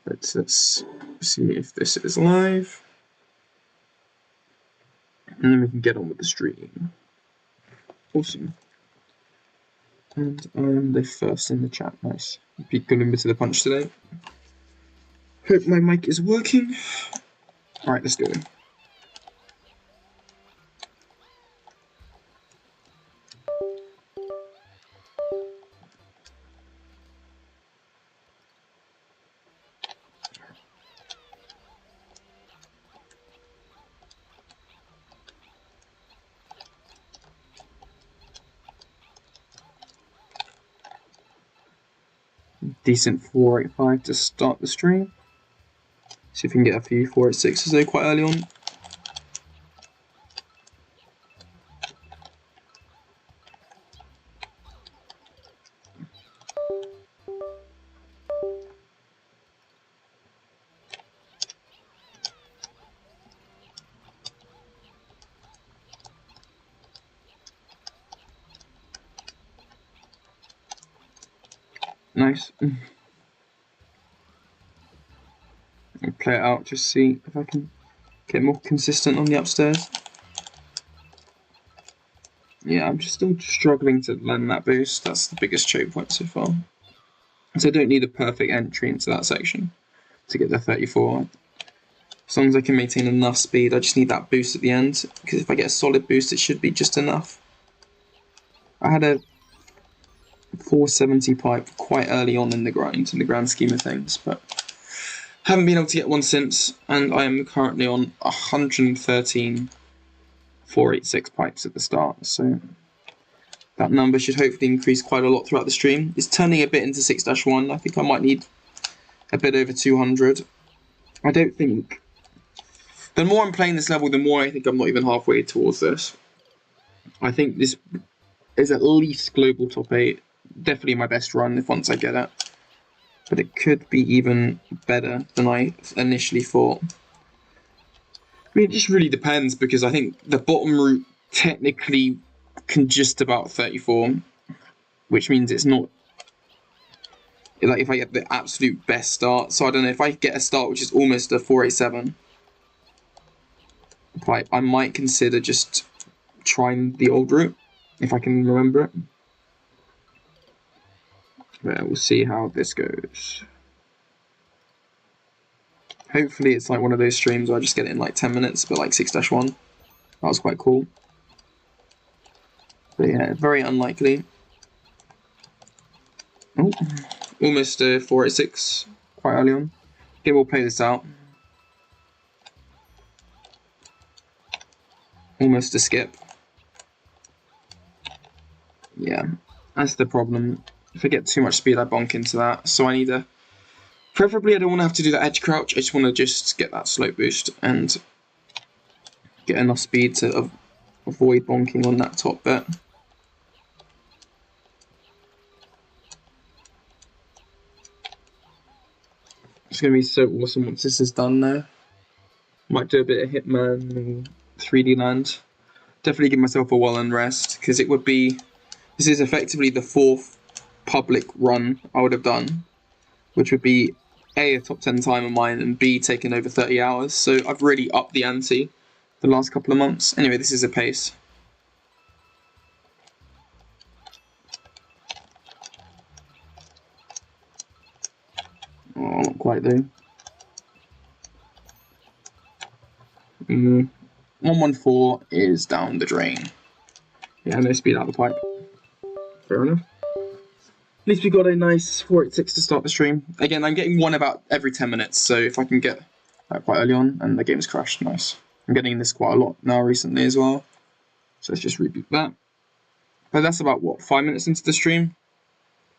Let's see if this is live. And then we can get on with the stream. Awesome. And I'm the first in the chat. Nice. Beat Golimba to the punch today. Hope my mic is working. Alright, let's go. Decent 485 to start the stream. See if we can get a few 486s though quite early on. Nice. I'll play it out, just see if I can get more consistent on the upstairs. Yeah, I'm just still struggling to land that boost. That's the biggest choke point so far. So I don't need a perfect entry into that section to get the 34. As long as I can maintain enough speed, I just need that boost at the end. Because if I get a solid boost, it should be just enough. I had a 470 pipe quite early on in the grind, in the grand scheme of things, but haven't been able to get one since, and I am currently on 113 486 pipes at the start, so that number should hopefully increase quite a lot throughout the stream. It's turning a bit into 6-1. I think I might need a bit over 200. I don't think... The more I'm playing this level, the more I think I'm not even halfway towards this. I think this is at least global top 8. Definitely my best run if once I get it. But it could be even better than I initially thought. I mean, it just really depends, because I think the bottom route technically can just about 34, which means it's not like if I get the absolute best start. So I don't know, if I get a start which is almost a 487, I might consider just trying the old route if I can remember it. But we'll see how this goes. Hopefully it's like one of those streams where I just get it in like 10 minutes, but like 6-1. That was quite cool. But yeah, very unlikely. Oh, almost a 486 quite early on. Okay, we'll play this out. Almost a skip. Yeah, that's the problem. If I get too much speed, I bonk into that. So I need a... Preferably, I don't want to have to do that edge crouch. I just want to just get that slope boost and get enough speed to avoid bonking on that top bit. It's going to be so awesome once this is done now. Might do a bit of Hitman or 3D land. Definitely give myself a well-earned rest, because it would be... This is effectively the 4th public run I would have done, which would be A, top 10 time of mine, and B, taking over 30 hours. So I've really upped the ante the last couple of months. Anyway, this is a pace. Oh, not quite though. 114 is down the drain. Yeah, no speed out of the pipe. Fair enough. At least we got a nice 486 to start the stream. Again, I'm getting one about every 10 minutes, so if I can get that quite early on, and the game's crashed, nice. I'm getting this quite a lot now recently as well. So let's just reboot that. But that's about, what, 5 minutes into the stream?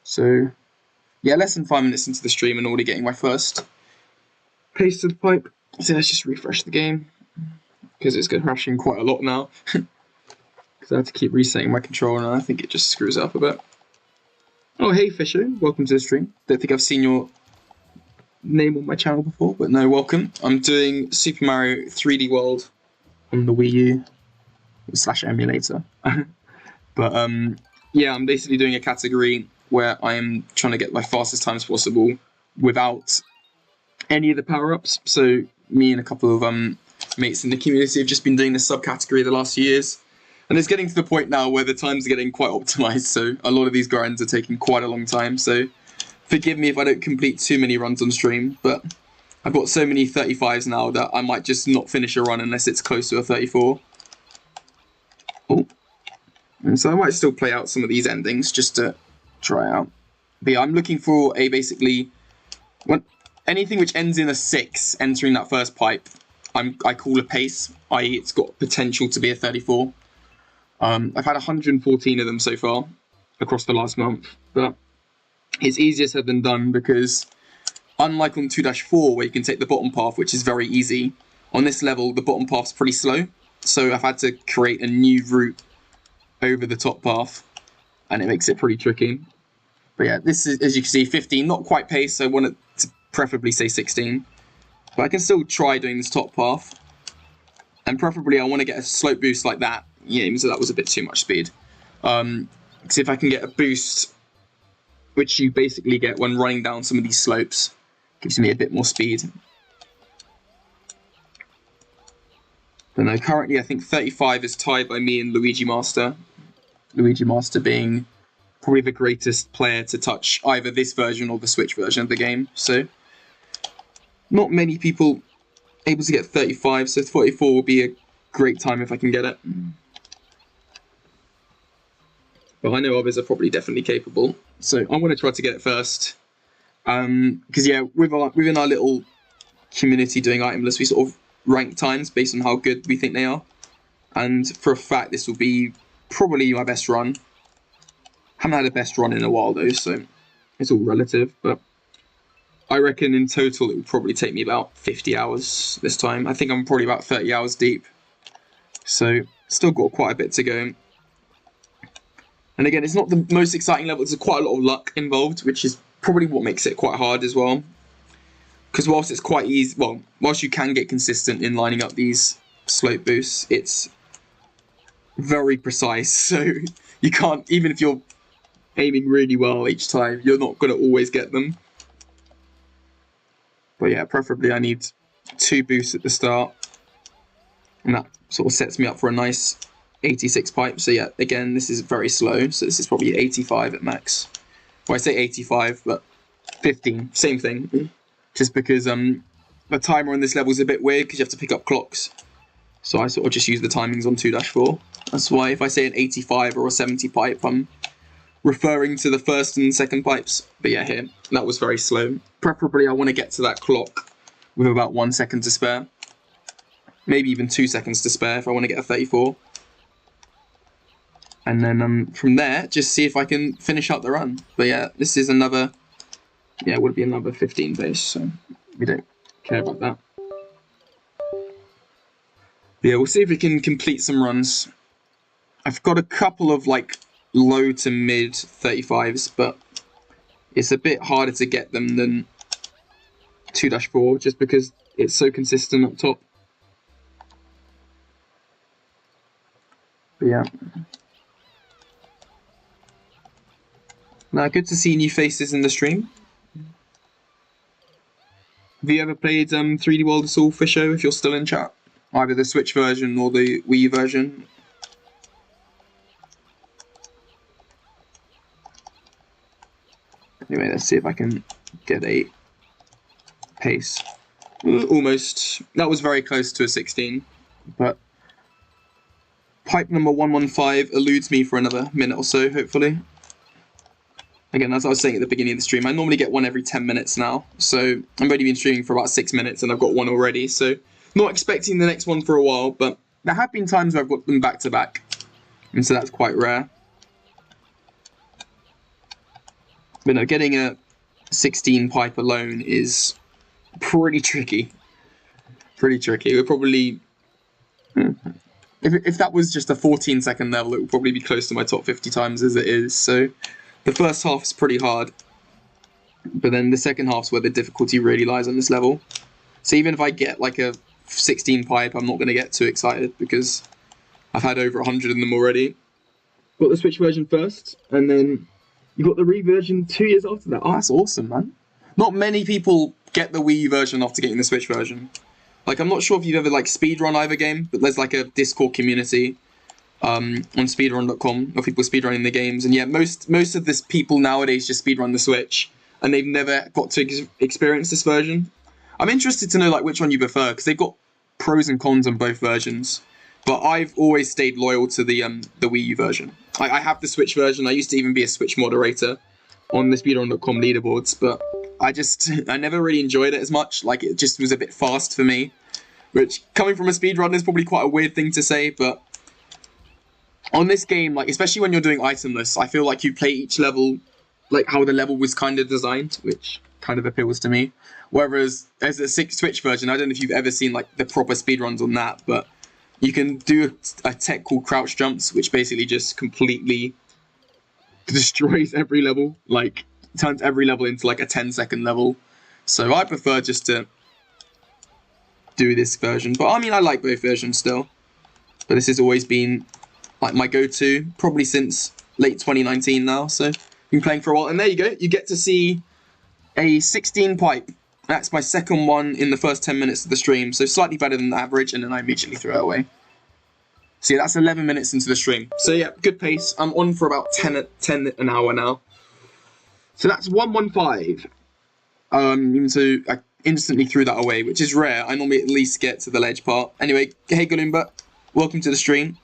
So, yeah, less than 5 minutes into the stream and already getting my first pace to the pipe. So let's just refresh the game, because it's crashing quite a lot now. Because I have to keep resetting my controller, and I think it just screws it up a bit. Oh, hey Fisher, welcome to the stream. Don't think I've seen your name on my channel before, but no, welcome. I'm doing Super Mario 3D World on the Wii U / emulator. But yeah, I'm basically doing a category where I'm trying to get my fastest times possible without any of the power-ups. So me and a couple of mates in the community have just been doing this subcategory the last few years. And it's getting to the point now where the times are getting quite optimized, so a lot of these grinds are taking quite a long time, so forgive me if I don't complete too many runs on stream, but I've got so many 35s now that I might just not finish a run unless it's close to a 34. Oh. And so I might still play out some of these endings just to try out. But yeah, I'm looking for a basically... anything which ends in a 6 entering that first pipe, I call a pace, i.e. it's got potential to be a 34. I've had 114 of them so far across the last month, but it's easier said than done because unlike on 2-4 where you can take the bottom path, which is very easy, on this level the bottom path's pretty slow, so I've had to create a new route over the top path, and it makes it pretty tricky. But yeah, this is, as you can see, 15, not quite pace, I want it to preferably say 16, but I can still try doing this top path, and preferably I want to get a slope boost like that. Yeah, so that was a bit too much speed. Because if I can get a boost, which you basically get when running down some of these slopes, gives me a bit more speed. But no, currently I think 35 is tied by me and Luigi Master. Luigi Master being probably the greatest player to touch either this version or the Switch version of the game. So not many people able to get 35, so 44 will be a great time if I can get it. But I know others are probably definitely capable, so I'm going to try to get it first. Because yeah, within our little community doing Itemless, we sort of rank times based on how good we think they are. And for a fact, this will be probably my best run. Haven't had a best run in a while though, so it's all relative. But I reckon in total it will probably take me about 50 hours this time. I think I'm probably about 30 hours deep. So still got quite a bit to go. And again, it's not the most exciting level. There's quite a lot of luck involved, which is probably what makes it quite hard as well. Because whilst it's quite easy, well, whilst you can get consistent in lining up these slope boosts, it's very precise. So you can't, even if you're aiming really well each time, you're not going to always get them. But yeah, preferably I need 2 boosts at the start. And that sort of sets me up for a nice 86 pipe. So yeah, again, this is very slow. So this is probably 85 at max. Well, I say 85, but 15, same thing. Just because the timer on this level is a bit weird because you have to pick up clocks. So I sort of just use the timings on 2-4. That's why if I say an 85 or a 70 pipe, I'm referring to the first and second pipes. But yeah, here, that was very slow. Preferably I want to get to that clock with about 1 second to spare. Maybe even 2 seconds to spare if I want to get a 34. And then from there, just see if I can finish out the run. But yeah, this is another, yeah, it would be another 15 base, so we don't care about that. But yeah, we'll see if we can complete some runs. I've got a couple of like low to mid 35s, but it's a bit harder to get them than 2-4 just because it's so consistent up top. But yeah. Now, good to see new faces in the stream. Have you ever played 3D World Assault for show if you're still in chat? Either the Switch version or the Wii U version. Anyway, let's see if I can get a pace. Almost. That was very close to a 16, but pipe number 115 eludes me for another minute or so, hopefully. Again, as I was saying at the beginning of the stream, I normally get one every 10 minutes now. So I've only been streaming for about 6 minutes and I've got one already. So not expecting the next one for a while, but there have been times where I've got them back to back. And so that's quite rare. But no, getting a 16 pipe alone is pretty tricky. Pretty tricky. We're probably... If that was just a 14-second level, it would probably be close to my top 50 times as it is. So the first half is pretty hard, but then the second half's where the difficulty really lies on this level. So even if I get like a 16 pipe, I'm not going to get too excited because I've had over 100 of them already. Got the Switch version first, and then you got the Wii version 2 years after that. Oh, that's awesome, man. Not many people get the Wii U version after getting the Switch version. Like, I'm not sure if you've ever, like, speedrun either game, but there's, like, a Discord community on speedrun.com of people speedrunning the games. And yeah, most of this people nowadays just speedrun the Switch, and they've never got to experience this version. I'm interested to know, like, which one you prefer, because they've got pros and cons on both versions. But I've always stayed loyal to the Wii U version. I have the Switch version. I used to even be a Switch moderator on the speedrun.com leaderboards, but I never really enjoyed it as much. Like, it just was a bit fast for me, which, coming from a speedrunner, is probably quite a weird thing to say, but on this game, like, especially when you're doing itemless, I feel like you play each level like how the level was kind of designed, which kind of appeals to me. Whereas as a Switch version, I don't know if you've ever seen like the proper speedruns on that, but you can do a tech called crouch jumps, which basically just completely destroys every level, like turns every level into like a 10-second level. So I prefer just to do this version, but I mean, I like both versions still. But this has always been like my go-to, probably since late 2019 now, so been playing for a while. And there you go, you get to see a 16 pipe. That's my second one in the first 10 minutes of the stream, so slightly better than the average, and then I immediately throw it away. So yeah, that's 11 minutes into the stream. So yeah, good pace. I'm on for about 10 an hour now. So that's 115. So I instantly threw that away, which is rare. I normally at least get to the ledge part. Anyway, hey Galumba, welcome to the stream.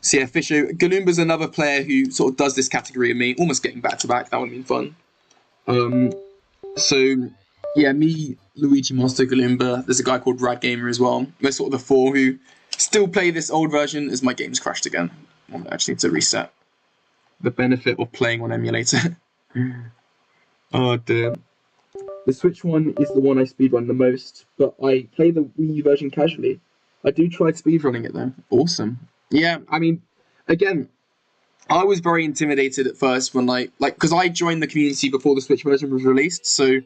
So yeah, Fisho. Galumba's another player who sort of does this category of me, almost getting back-to-back. That would have been fun. So yeah, me, Luigi Master, Galumba. There's a guy called Rad Gamer as well. We're sort of the four who still play this old version as my game's crashed again. I actually need to reset. The benefit of playing on emulator. Oh dear. The Switch one is the one I speedrun the most, but I play the Wii U version casually. I do try speedrunning it though. Awesome. Yeah, I mean, again, I was very intimidated at first when because I joined the community before the Switch version was released, so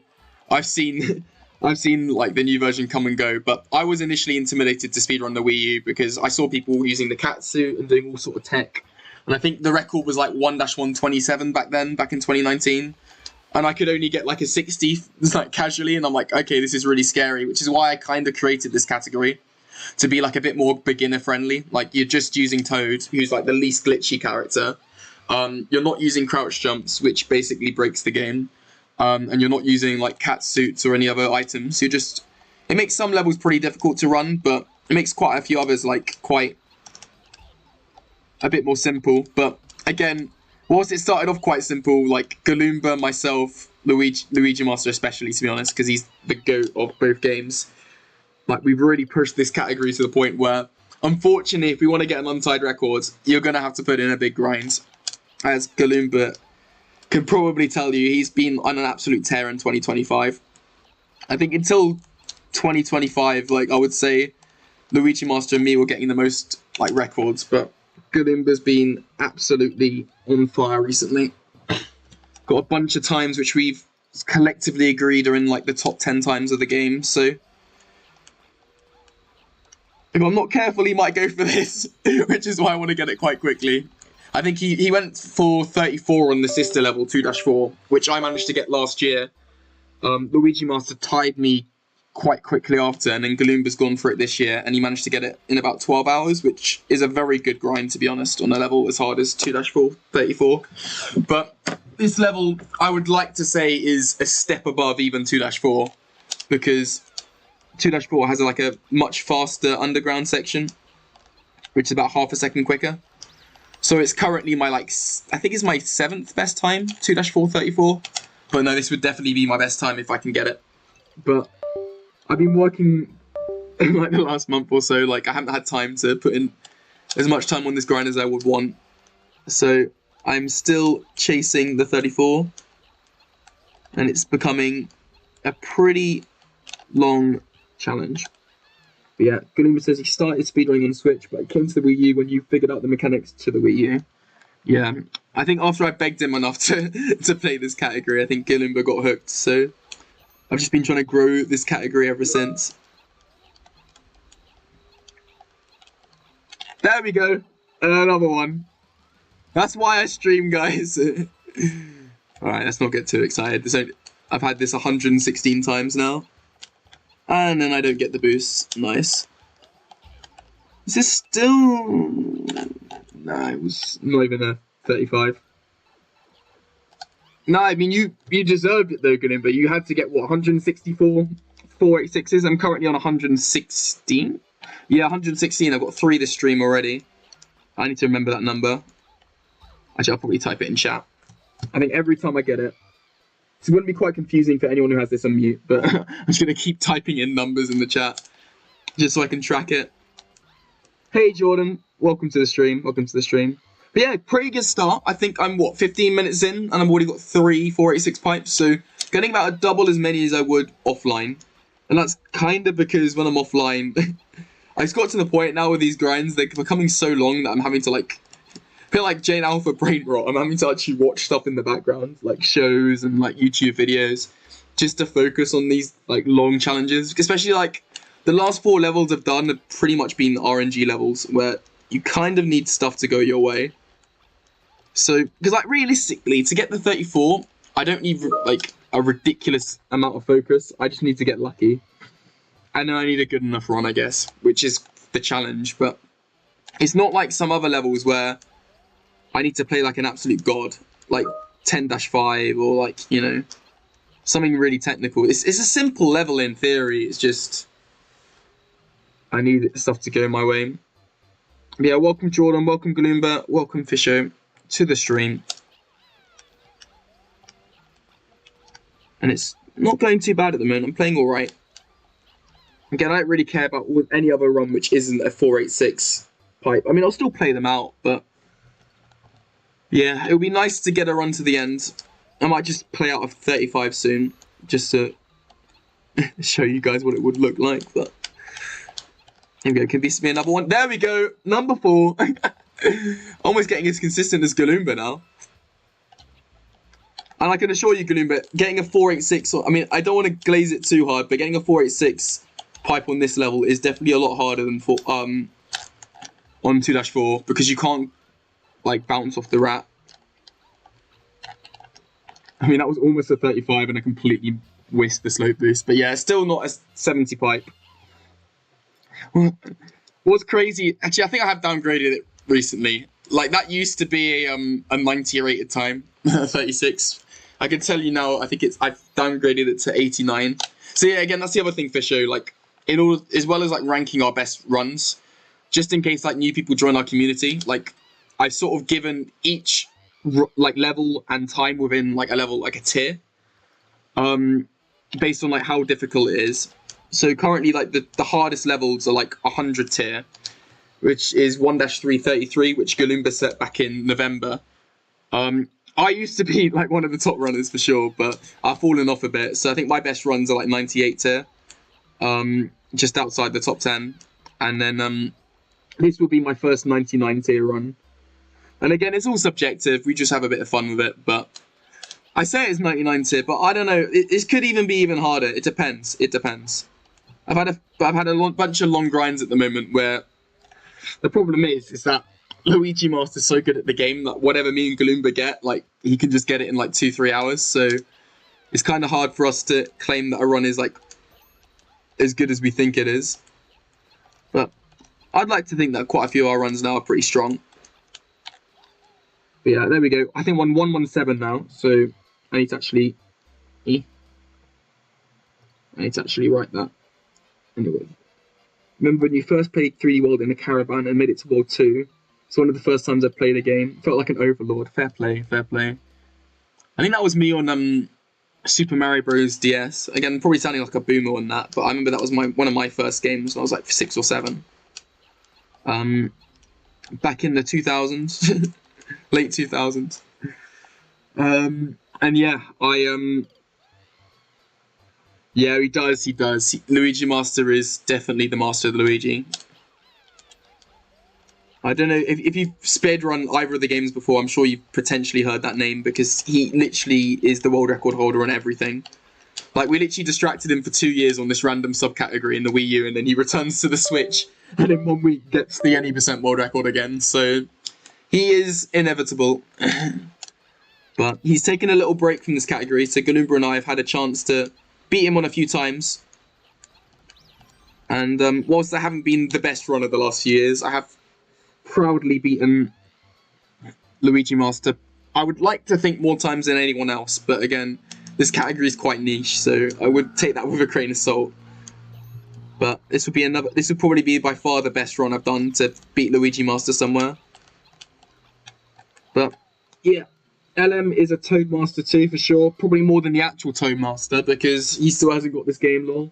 I've seen like the new version come and go, but I was initially intimidated to speedrun the Wii U because I saw people using the cat suit and doing all sort of tech, and I think the record was like 1-127 back in 2019, and I could only get like a 60 like casually, and I'm like, okay, this is really scary, which is why I kind of created this category to be like a bit more beginner friendly. Like, you're just using Toad, who's like the least glitchy character. You're not using crouch jumps, which basically breaks the game. And you're not using like cat suits or any other items. It makes some levels pretty difficult to run, but it makes quite a few others like quite a bit more simple. But again, whilst it started off quite simple, like Galumba, myself, Luigi Master especially, to be honest, because he's the GOAT of both games. Like, we've really pushed this category to the point where, unfortunately, if we want to get an untied record, you're going to have to put in a big grind. As Galumba can probably tell you, he's been on an absolute tear in 2025. I think until 2025, like, I would say Luigi Master and me were getting the most, like, records, but Galumba's been absolutely on fire recently. Got a bunch of times which we've collectively agreed are in, like, the top 10 times of the game, so if I'm not careful, he might go for this, which is why I want to get it quite quickly. I think he went for 34 on the sister level, 2-4, which I managed to get last year. Luigi Master tied me quite quickly after, and then Galumba's gone for it this year, and he managed to get it in about 12 hours, which is a very good grind, to be honest, on a level as hard as 2-4, 34. But this level, I would like to say, is a step above even 2-4, because 2-4 has like a much faster underground section, which is about half a second quicker. So it's currently my I think it's my 7th best time, 2-4 34. But no, this would definitely be my best time if I can get it. But I've been working like the last month or so, like I haven't had time to put in as much time on this grind as I would want. So I'm still chasing the 34, and it's becoming a pretty long challenge. But yeah, Galumba says he started speedrunning on Switch, but it came to the Wii U when you figured out the mechanics to the Wii U. Yeah, I think after I begged him enough to play this category, I think Galumba got hooked. So I've just been trying to grow this category ever since. There we go, another one. That's why I stream, guys. All right, let's not get too excited. I've had this 116 times now. And then I don't get the boost. Nice. Is this still... Nah, it was not even a 35. No, I mean, you deserved it though, Gunim, but you had to get, what, 164 486s? I'm currently on 116? Yeah, 116. I've got 3 this stream already. I need to remember that number. Actually, I'll probably type it in chat. I think every time I get it, it's going to be quite confusing for anyone who has this on mute, but I'm just going to keep typing in numbers in the chat just so I can track it. Hey, Jordan. Welcome to the stream. Welcome to the stream. But yeah, pretty good start. I think I'm, what, 15 minutes in, and I've already got 3 486 pipes, so getting about a double as many as I would offline. And that's kind of because when I'm offline, I just got to the point now with these grinds, they're becoming so long that I'm having to, like, feel like Jane Alpha brain rot. I'm having to actually watch stuff in the background, like shows and like YouTube videos, just to focus on these like long challenges. Especially like the last 4 levels I've done have pretty much been RNG levels where you kind of need stuff to go your way. So, because like realistically, to get the 34, I don't need like a ridiculous amount of focus. I just need to get lucky. And then I need a good enough run, I guess, which is the challenge. But it's not like some other levels where I need to play like an absolute god, like 10-5 or like, you know, something really technical. It's a simple level in theory. It's just I need stuff to go my way. Yeah, welcome Jordan, welcome Galoomba, welcome Fisho to the stream. And it's not going too bad at the moment. I'm playing all right. Again, I don't really care about any other run which isn't a 486 pipe. I mean, I'll still play them out, but yeah, it would be nice to get a run to the end. I might just play out of 35 soon, just to show you guys what it would look like. But here we go. Can this be another one? There we go. Number 4. Almost getting as consistent as Galoomba now. And I can assure you, Galoomba, getting a 486. I mean, I don't want to glaze it too hard, but getting a 486 pipe on this level is definitely a lot harder than on 2-4 because you can't like bounce off the rat. I mean, that was almost a 35 and I completely whisked the slope boost. But yeah, still not a 70 pipe. What's crazy, actually, I think I have downgraded it recently. Like, that used to be a 90 rated time, 36. I can tell you now, I think I've downgraded it to 89. So yeah, again, that's the other thing, Fisho. Like, in all, as well as like ranking our best runs, just in case like new people join our community, like I've sort of given each like level and time within like a level, like a tier, based on like how difficult it is. So currently, like the hardest levels are like 100 tier, which is 1-333, which Galoomba set back in November. I used to be like one of the top runners for sure, but I've fallen off a bit. So I think my best runs are like 98 tier, just outside the top 10, and then this will be my first 99 tier run. And again, it's all subjective. We just have a bit of fun with it. But I say it's 99 tier, but I don't know. It could even be even harder. It depends. It depends. I've had a bunch of long grinds at the moment where the problem is that Luigi Master's so good at the game that whatever me and Galoomba get, like he can just get it in like 2-3 hours. So it's kind of hard for us to claim that a run is like as good as we think it is. But I'd like to think that quite a few of our runs now are pretty strong. But yeah, there we go. I think I'm 117 now, so I need to actually write that. Anyway, remember when you first played 3D World in a caravan and made it to World 2? It's one of the first times I played a game. Felt like an overlord. Fair play, fair play. I think that was me on Super Mario Bros. DS. Again, probably sounding like a boomer on that, but I remember that was one of my first games when I was like 6 or 7. Back in the 2000s, late 2000s. And yeah, yeah, he does. Luigi Master is definitely the master of the Luigi. I don't know if you've speedrun either of the games before. I'm sure you've potentially heard that name because he literally is the world record holder on everything. Like, we literally distracted him for 2 years on this random subcategory in the Wii U, and then he returns to the Switch, and in 1 week gets the any% world record again. So he is inevitable. But he's taken a little break from this category, so Galumba and I have had a chance to beat him on a few times. And whilst I haven't been the best runner the last few years, I have proudly beaten Luigi Master. I would like to think more times than anyone else, but again, this category is quite niche, so I would take that with a grain of salt. But this would probably be by far the best run I've done to beat Luigi Master somewhere. But yeah, LM is a Toadmaster too for sure. Probably more than the actual Toadmaster because he still hasn't got this game lore.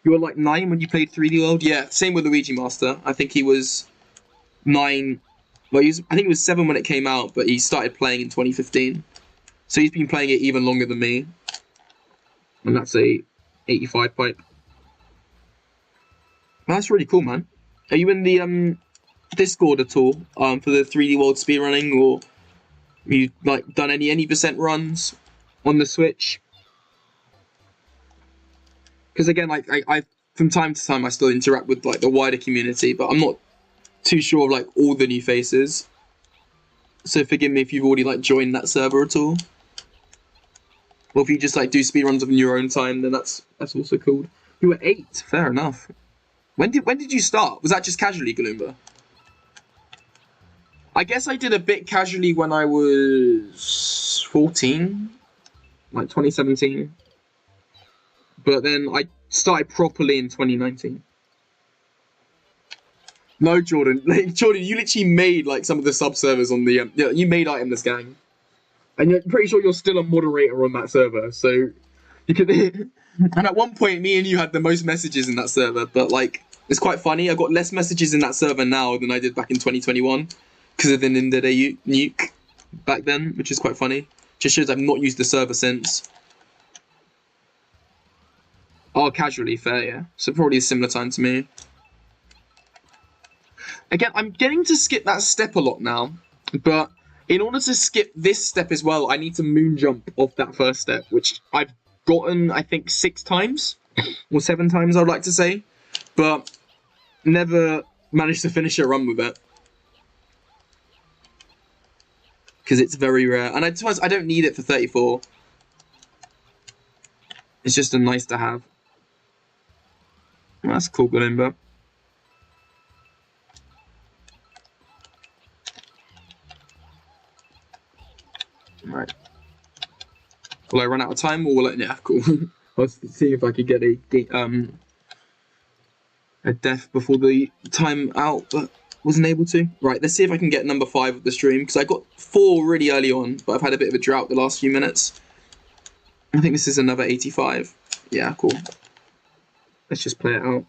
You were like 9 when you played 3D World? Yeah, same with Luigi Master. I think he was 9. Well, I think he was 7 when it came out, but he started playing in 2015. So he's been playing it even longer than me. And that's a 85 pipe. Well, that's really cool, man. Are you in the Discord at all for the 3D World speedrunning, or have you like done any percent runs on the Switch? Because again, like I from time to time I still interact with like the wider community, but I'm not too sure of like all the new faces. So forgive me if you've already like joined that server at all. Or if you just like do speedruns in your own time, then that's also cool. You were 8, fair enough. When did you start? Was that just casually, Galumba? I guess I did a bit casually when I was 14, like 2017. But then I started properly in 2019. No, Jordan. Like, Jordan, you literally made like some of the sub-servers on the... you made Itemless Gang. And you're pretty sure you're still a moderator on that server, so... you could... And at one point, me and you had the most messages in that server, but like, it's quite funny. I got less messages in that server now than I did back in 2021 because of the Ninja Day nuke back then, which is quite funny. Just shows I've not used the server since. Oh, casually, fair, yeah. So probably a similar time to me. Again, I'm getting to skip that step a lot now, but in order to skip this step as well, I need to moon jump off that first step, which I've gotten, I think, 6 times, or 7 times, I'd like to say, but never managed to finish a run with it. Because it's very rare, and I don't need it for 34. It's just a nice to have. That's cool, Galumba. Right. Will I run out of time, or will it? Yeah, cool. I was seeing if I could get a death before the time out, but wasn't able to. Right, let's see if I can get number 5 of the stream, because I got 4 really early on, but I've had a bit of a drought the last few minutes. I think this is another 85. Yeah, cool. Let's just play it out.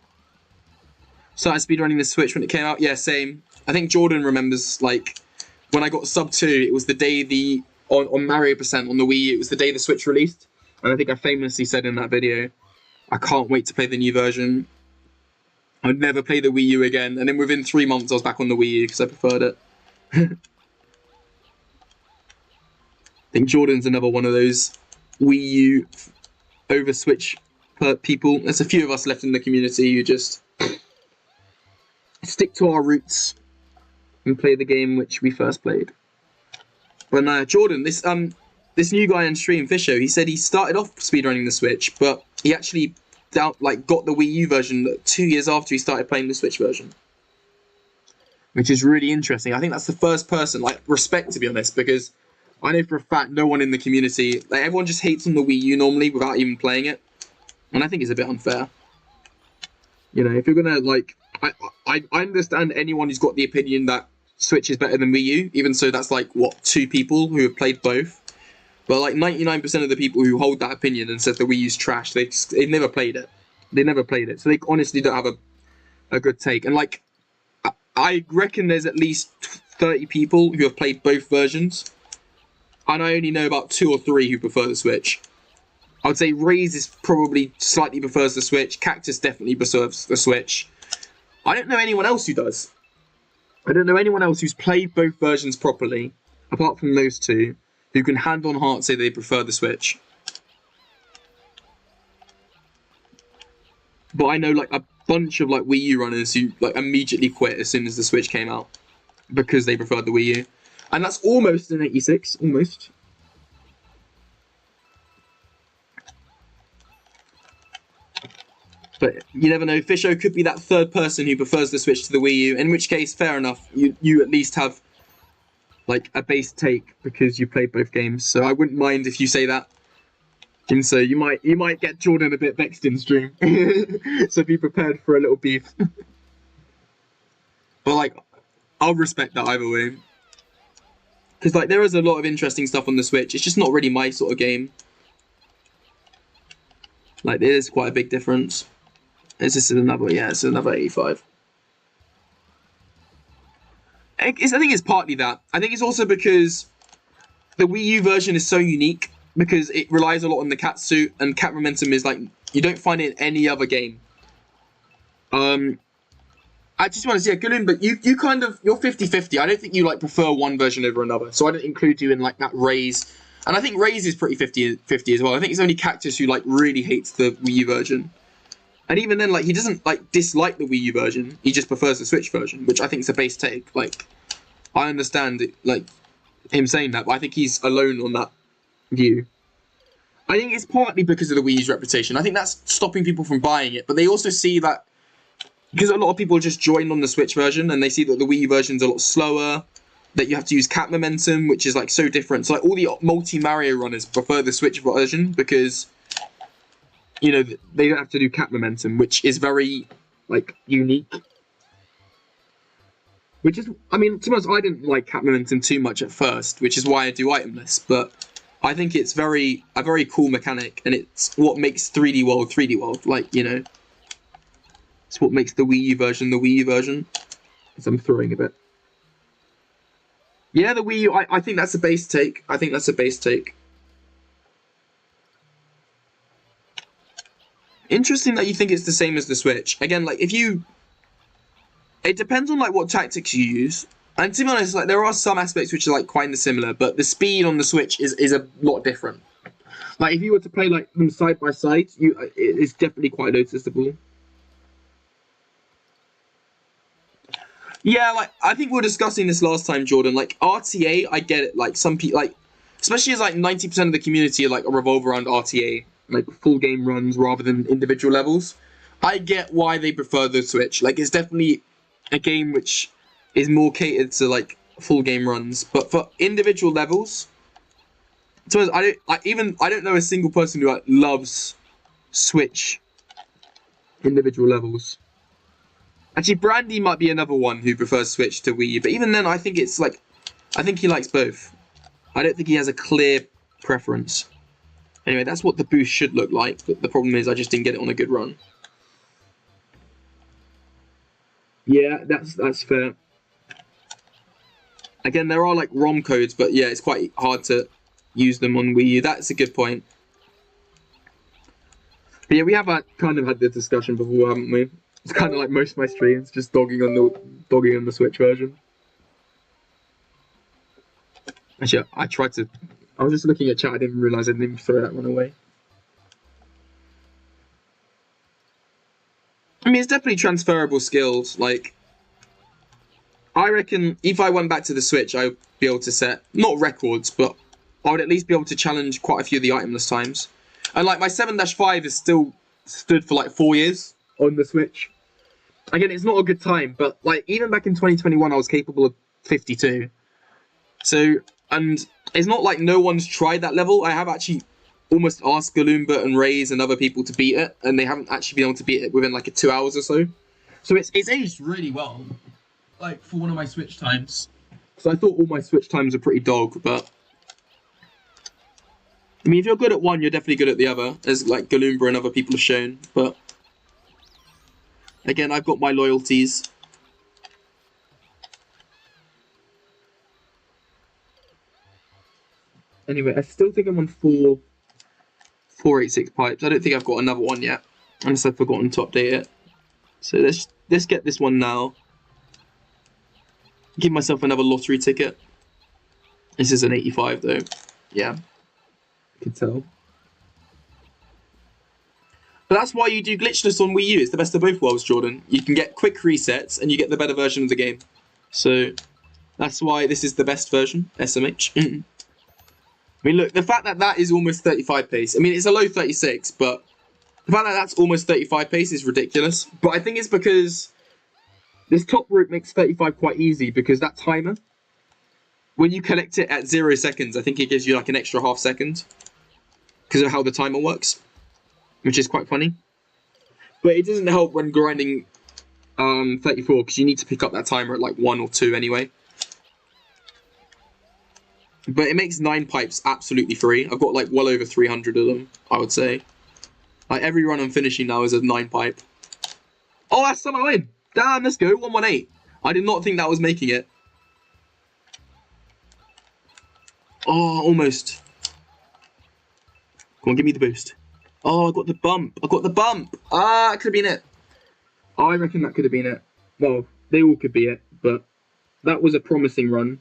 Started speedrunning the Switch when it came out. Yeah, same. I think Jordan remembers, like, when I got sub 2, it was the day on Mario Percent on the Wii U, it was the day the Switch released. And I think I famously said in that video, I can't wait to play the new version. I'd never play the Wii U again. And then within 3 months, I was back on the Wii U because I preferred it. I think Jordan's another one of those Wii U over Switch people. There's a few of us left in the community who just stick to our roots and play the game which we first played. But Jordan, this new guy on stream, Fisher, he said he started off speedrunning the Switch, but he actually got the Wii U version 2 years after he started playing the Switch version. Which is really interesting. I think that's the first person, like, respect, to be honest, because I know for a fact no one in the community, like, everyone just hates on the Wii U normally without even playing it. And I think it's a bit unfair. You know, if you're gonna, like, I understand anyone who's got the opinion that Switch is better than Wii U, even so that's like, what, 2 people who have played both? But like 99% of the people who hold that opinion and says the Wii U's trash, they've never played it. They never played it. So they honestly don't have a good take. And like, I reckon there's at least 30 people who have played both versions. And I only know about 2 or 3 who prefer the Switch. I would say Raze is probably slightly prefers the Switch. Cactus definitely prefers the Switch. I don't know anyone else who does. I don't know anyone else who's played both versions properly, apart from those 2, who can hand on heart say they prefer the Switch. But I know like a bunch of like Wii U runners who like immediately quit as soon as the Switch came out because they preferred the Wii U. And that's almost an 86, almost. But you never know. Fisho could be that third person who prefers the Switch to the Wii U. In which case, fair enough. You at least have like a base take because you played both games. So I wouldn't mind if you say that. And so you might get Jordan a bit vexed in stream. So be prepared for a little beef. But like, I'll respect that either way. Because like there is a lot of interesting stuff on the Switch. It's just not really my sort of game. Like there is quite a big difference. Is this another? Yeah, it's another 85. I think it's partly that. I think it's also because the Wii U version is so unique because it relies a lot on the cat suit, and cat momentum is like you don't find it in any other game. I just want to say, Gulun, but you kind of you're 50-50. I don't think you like prefer one version over another, so I don't include you in like that Raze. And I think Raze is pretty 50-50 as well. I think it's only Cactus who like really hates the Wii U version. And even then, like, he doesn't, like, dislike the Wii U version. He just prefers the Switch version, which I think is a base take. Like, I understand, it, like, him saying that, but I think he's alone on that view. I think it's partly because of the Wii U's reputation. I think that's stopping people from buying it. But they also see that, because a lot of people just joined on the Switch version, and they see that the Wii U version's a lot slower, that you have to use cat momentum, which is, like, so different. So, like, all the multi-Mario runners prefer the Switch version, because... you know, they don't have to do cat momentum, which is very, like, unique. Which is, I mean, to be honest, I didn't like cat momentum too much at first, which is why I do Itemless, but I think it's a very cool mechanic, and it's what makes 3D World, like, you know. It's what makes the Wii U version, as I'm throwing a bit. Yeah, the Wii U, I think that's a base take. Interesting that you think it's the same as the Switch. Again, like, it depends on, like, what tactics you use. And to be honest, like, there are some aspects which are, like, quite similar, but the speed on the Switch is a lot different. Like, if you were to play, like, them side by side, it's definitely quite noticeable. Yeah, like, I think we were discussing this last time, Jordan. Like, RTA, I get it. Like, some people, like, especially as, like, 90% of the community, like, revolve around RTA. Like, full game runs rather than individual levels. I get why they prefer the Switch. Like, it's definitely a game which is more catered to, like, full game runs. But for individual levels, so I don't know a single person who, like, loves Switch individual levels. Actually, Brandy might be another one who prefers Switch to Wii U. But even then, I think it's, like, I think he likes both. I don't think he has a clear preference. Anyway, that's what the boost should look like, but the problem is I just didn't get it on a good run. Yeah, that's fair. Again, there are, like, ROM codes, but yeah, it's quite hard to use them on Wii U. That's a good point. But yeah, we have kind of had this discussion before, haven't we? It's kind of like most of my streams, just dogging on the Switch version. Actually, I was just looking at chat, I didn't realise I didn't even throw that one away. I mean, it's definitely transferable skills. Like, I reckon if I went back to the Switch, I would be able to set, not records, but I would at least be able to challenge quite a few of the itemless times. And, like, my 7-5 is still stood for, like, 4 years on the Switch. Again, it's not a good time, but, like, even back in 2021, I was capable of 52. So, and it's not like no one's tried that level. I have actually almost asked Galoomba and Raze and other people to beat it, and they haven't actually been able to beat it within, like, 2 hours or so. So it's aged really well, like, for one of my Switch times. So I thought all my Switch times are pretty dog, but... I mean, if you're good at one, you're definitely good at the other, as, like, Galoomba and other people have shown, but... Again, I've got my loyalties. Anyway, I still think I'm on 486 pipes. I don't think I've got another one yet, unless I've forgotten to update it. So let's get this one now. Give myself another lottery ticket. This is an 85 though. Yeah, I can tell. But that's why you do glitchless on Wii U. It's the best of both worlds, Jordan. You can get quick resets and you get the better version of the game. So that's why this is the best version, SMH. I mean, look, the fact that that is almost 35 pace. I mean, it's a low 36, but The fact that that's almost 35 pace is ridiculous. But I think it's because this top route makes 35 quite easy because that timer, when you collect it at 0 seconds, I think it gives you like an extra half second because of how the timer works, which is quite funny. But it doesn't help when grinding 34 because you need to pick up that timer at like 1 or 2 anyway. But it makes 9 pipes absolutely free. I've got like well over 300 of them, I would say. Like every run I'm finishing now is a 9 pipe. Oh, that's somehow in. Damn, let's go. 118. I did not think that was making it. Oh, almost. Come on, give me the boost. Oh, I got the bump. I got the bump. Ah, it could have been it. I reckon that could have been it. Well, they all could be it, but that was a promising run.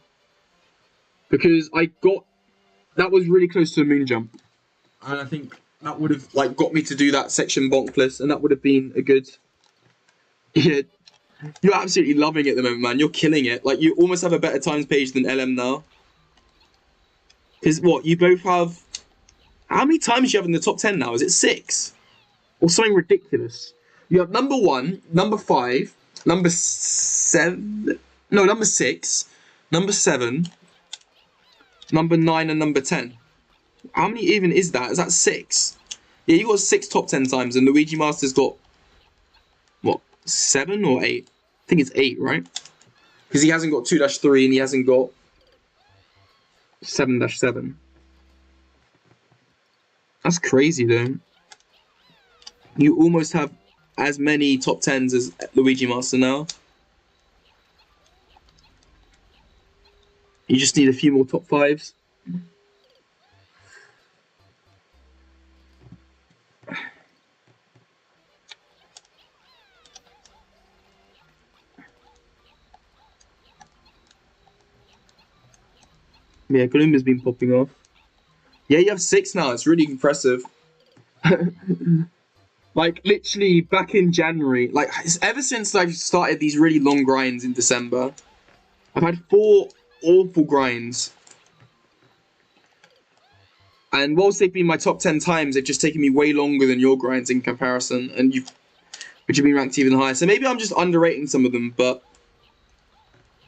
Because that was really close to a moon jump. And I think that would have like got me to do that section bonkless, and that would have been a good... Yeah, you're absolutely loving it at the moment, man. You're killing it. Like, you almost have a better times page than LM now. Because what, you both have... How many times do you have in the top 10 now? Is it 6? Or something ridiculous? You have number 1, number 5, number 7... No, number 6, number 7, number 9, and number 10. How many even is that? Is that 6? Yeah, you got 6 top 10 times, and Luigi Master's got... What, 7 or 8? I think it's 8, right? Because he hasn't got 2-3 and he hasn't got 7-7. That's crazy, though. You almost have as many top 10s as Luigi Master now. You just need a few more top 5s. Yeah, Gloom's been popping off. Yeah, you have 6 now. It's really impressive. Like, literally, back in January, like, ever since I've started these really long grinds in December, I've had 4 awful grinds. And whilst they've been my top 10 times, they've just taken me way longer than your grinds in comparison, and which have been ranked even higher. So maybe I'm just underrating some of them, but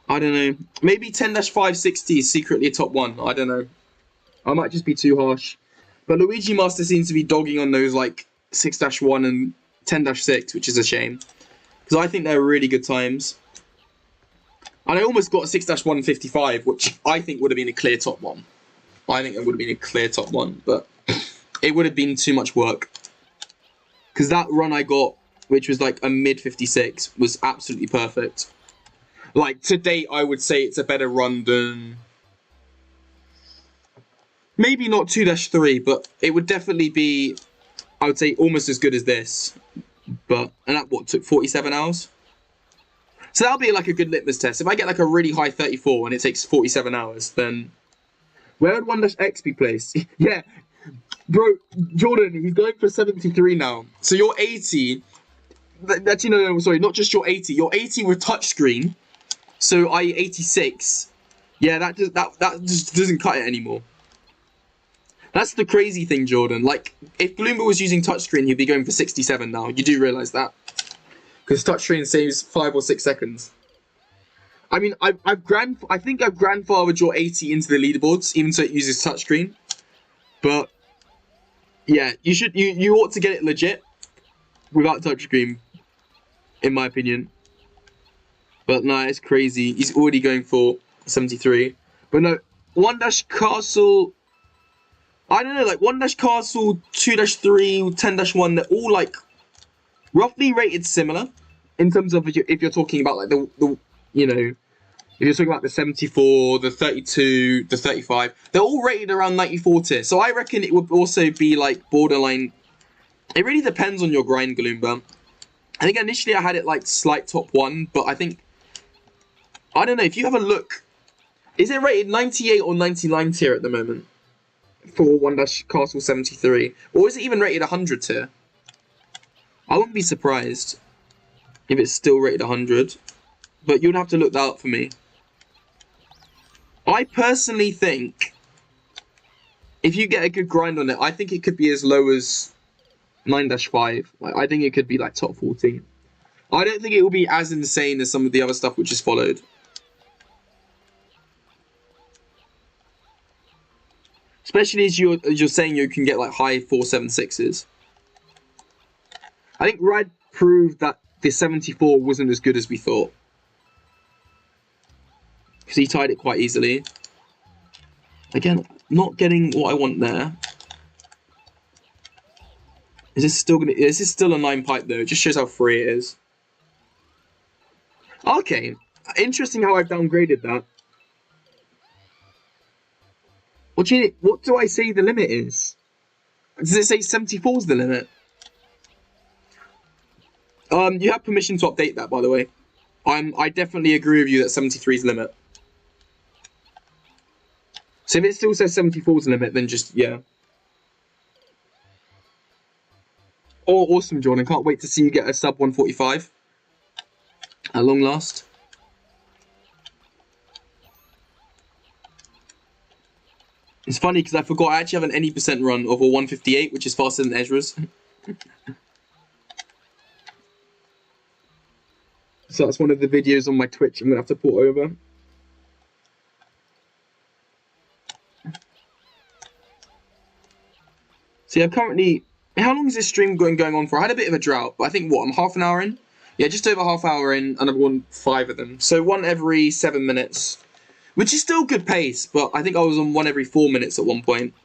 I don't know. Maybe 10-560 is secretly a top 1. I don't know. I might just be too harsh. But Luigi Master seems to be dogging on those, like, 6-1 and 10-6, which is a shame. Because I think they're really good times. And I almost got a 6-1 55, which I think would have been a clear top 1. I think it would have been a clear top 1, but it would have been too much work. Because that run I got, which was like a mid 56, was absolutely perfect. Like, to date, I would say it's a better run than... Maybe not 2-3, but it would definitely be, I would say, almost as good as this. But, and that, what, took 47 hours? So that'll be like a good litmus test. If I get like a really high 34 and it takes 47 hours, then... Where would 1-X be placed? Yeah, bro, Jordan, he's going for 73 now. So you're 80... Actually, no, sorry, not just your 80. You're 80 with touchscreen. So I 86. Yeah, that just doesn't cut it anymore. That's the crazy thing, Jordan. Like, if Bloomberg was using touchscreen, he'd be going for 67 now. You do realise that? Because touchscreen saves 5 or 6 seconds. I mean, I think I've grandfathered your 80 into the leaderboards, even so it uses touchscreen. But yeah, you ought to get it legit without touchscreen, in my opinion. But no, it's crazy. He's already going for 73. But no, 1-Castle. I don't know, like 1-Castle, 2-3, 10-1, they're all like roughly rated similar in terms of if you're talking about like the you know, if you're talking about the 74, the 32, the 35, they're all rated around 94 tier. So I reckon it would also be like borderline. It really depends on your grind, Gloomba. I think initially I had it like slight top 1, but I think, I don't know, if you have a look, is it rated 98 or 99 tier at the moment? For 1-Castle 73, or is it even rated 100 tier? I wouldn't be surprised if it's still rated 100, but you'd have to look that up for me. I personally think if you get a good grind on it, I think it could be as low as 9-5. Like, I think it could be like top 40. I don't think it will be as insane as some of the other stuff which is followed. Especially as you're saying you can get like high 4.76s. I think Rad proved that the 74 wasn't as good as we thought. Because he tied it quite easily. Again, not getting what I want there. Is this still a 9 pipe though? It just shows how free it is. Okay. Interesting how I've downgraded that. What do I say the limit is? Does it say 74 is the limit? You have permission to update that, by the way. I definitely agree with you that 73 is the limit. So if it still says 74 is the limit, then just, yeah. Oh, awesome, Jordan. Can't wait to see you get a sub 145 at long last. It's funny because I forgot I actually have an any percent run of a 158, which is faster than Ezra's. So that's one of the videos on my Twitch I'm going to have to port over. So yeah, currently, how long is this stream going on for? I had a bit of a drought, but I think, what, I'm half an hour in? Yeah, just over half hour in, and I've won 5 of them. So one every 7 minutes, which is still good pace, but I think I was on one every 4 minutes at one point.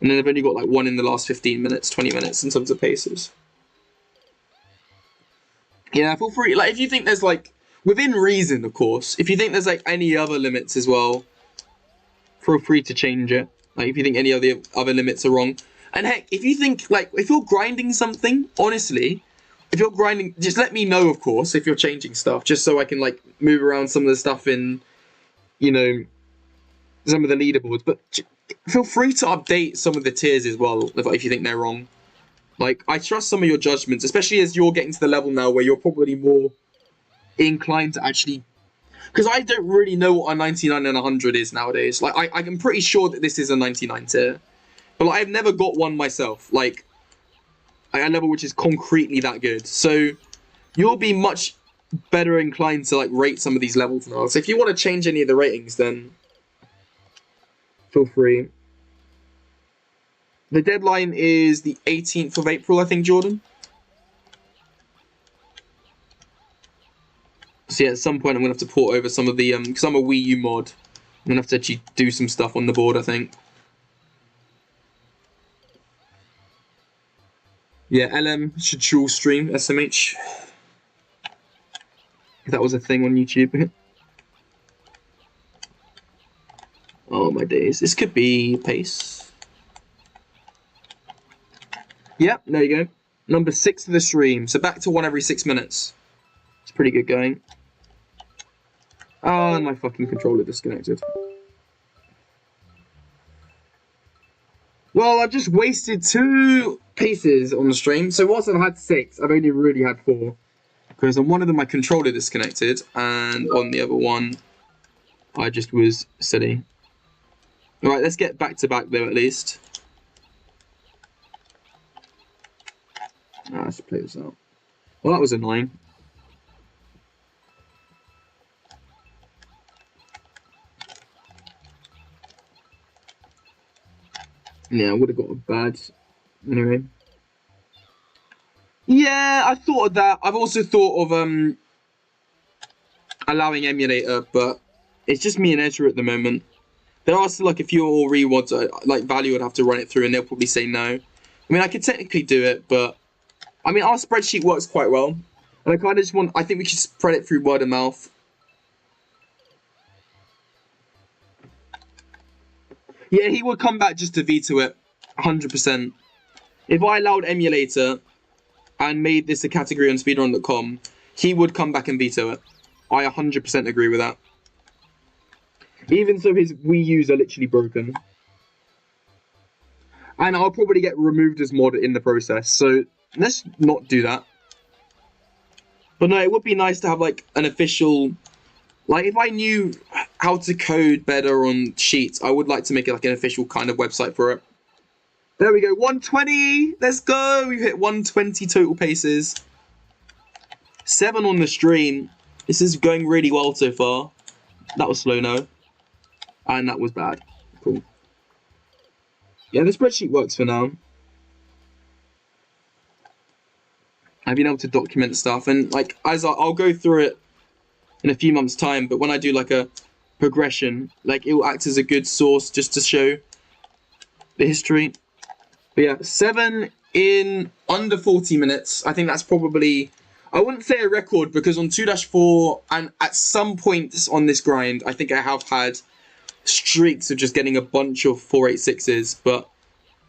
And then I've only got like one in the last 15 minutes, 20 minutes in terms of paces. Yeah, feel free. Like, if you think there's like, within reason, of course, if you think there's like any other limits as well, feel free to change it. Like, if you think any of the other limits are wrong. And heck, if you think, like, if you're grinding something, honestly, if you're grinding, just let me know, of course, if you're changing stuff, just so I can, like, move around some of the stuff in, you know, some of the leaderboards. But feel free to update some of the tiers as well, if you think they're wrong. Like, I trust some of your judgments, especially as you're getting to the level now where you're probably more inclined to actually... Because I don't really know what a 99 and 100 is nowadays. Like, I'm pretty sure that this is a 99 tier. But like, I've never got one myself, like a level which is concretely that good. So you'll be much better inclined to like rate some of these levels now. So if you want to change any of the ratings, then feel free. The deadline is the 18th of April, I think, Jordan. So yeah, at some point I'm going to have to port over some of the, because I'm a Wii U mod, I'm going to have to actually do some stuff on the board, I think. Yeah, LM should dual stream SMH. If that was a thing on YouTube. Oh my days. This could be pace. Yep, there you go. Number 6 of the stream. So back to one every 6 minutes. It's pretty good going. Oh, and my fucking controller disconnected. Well, I've just wasted 2 pieces on the stream. So whilst I've had 6, I've only really had 4. Because on one of them my controller disconnected, and on the other one, I just was silly. Alright, let's get back to back though at least. Let's play this out. Well, that was annoying. Yeah, I would have got a bad... Anyway. Yeah, I thought of that. I've also thought of allowing emulator, but it's just me and Ezra at the moment. There are still like a few more rewards like Value would have to run it through, and they'll probably say no. I mean, I could technically do it, but I mean, our spreadsheet works quite well, and I kind of just want. I think we should spread it through word of mouth. Yeah, he would come back just to veto it, 100%. If I allowed emulator and made this a category on speedrun.com, he would come back and veto it. I 100% agree with that. Even so, his Wii U's are literally broken. And I'll probably get removed as mod in the process, so let's not do that. But no, it would be nice to have like an official... Like, if I knew how to code better on Sheets, I would like to make it like an official kind of website for it. There we go, 120! Let's go! We've hit 120 total paces. 7 on the stream. This is going really well so far. That was slow, no. And that was bad. Cool. Yeah, the spreadsheet works for now. I've been able to document stuff, and like as I'll go through it in a few months' time, but when I do like a progression, like it will act as a good source just to show the history. But yeah, 7 in under 40 minutes. I think that's probably, I wouldn't say a record, because on 2-4 and at some points on this grind, I think I have had streaks of just getting a bunch of 486s, but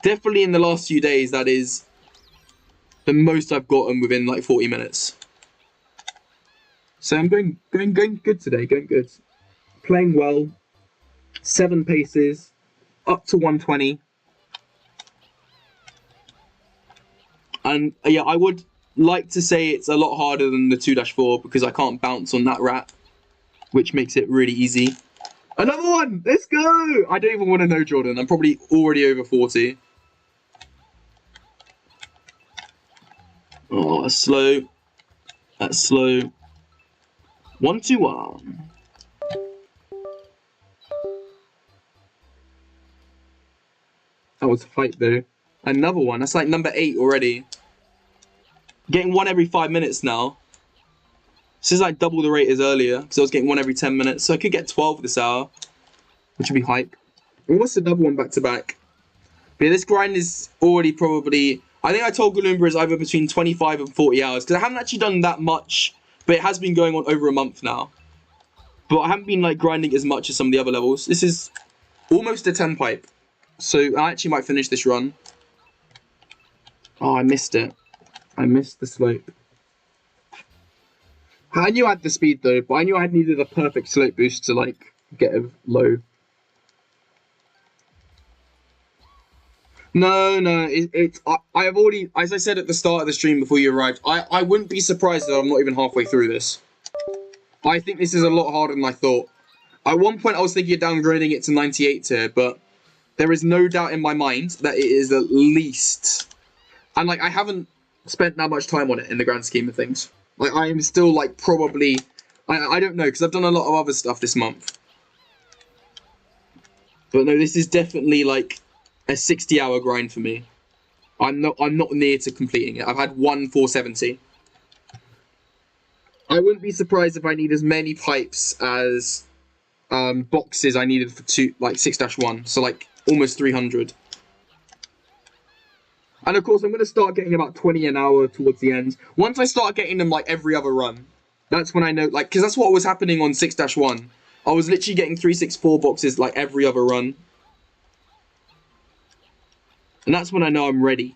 definitely in the last few days, that is the most I've gotten within like 40 minutes. So I'm going good today, going good. Playing well, 7 paces, up to 120. And yeah, I would like to say it's a lot harder than the 2-4 because I can't bounce on that rat, which makes it really easy. Another one! Let's go! I don't even want to know, Jordan. I'm probably already over 40. Oh, that's slow. That's slow. 1, 2, 1. That was hype though. Another one. That's like number 8 already. Getting one every 5 minutes now. This is like double the rate as earlier, because I was getting one every 10 minutes. So I could get 12 this hour, which would be hype. And what's another one back to back? But yeah, this grind is already probably, I think I told Galoombra is either between 25 and 40 hours, because I haven't actually done that much, but it has been going on over a month now. But I haven't been like grinding as much as some of the other levels. This is almost a 10 pipe. So I actually might finish this run. Oh, I missed it. I missed the slope. I knew I had the speed though, but I knew I needed a perfect slope boost to like get a low. No, I have already, as I said at the start of the stream before you arrived, I wouldn't be surprised that I'm not even halfway through this. I think this is a lot harder than I thought. At one point I was thinking of downgrading it to 98 tier, but there is no doubt in my mind that it is at least, and like I haven't spent that much time on it in the grand scheme of things. Like I am still like probably, I don't know, because I've done a lot of other stuff this month. But no, this is definitely like a 60-hour grind for me. I'm not near to completing it. I've had one 470. I wouldn't be surprised if I need as many pipes as boxes I needed for 6-1. So like almost 300. And of course, I'm going to start getting about 20 an hour towards the end. Once I start getting them like every other run, that's when I know, like, because that's what was happening on 6-1. I was literally getting 364 boxes like every other run. And that's when I know I'm ready.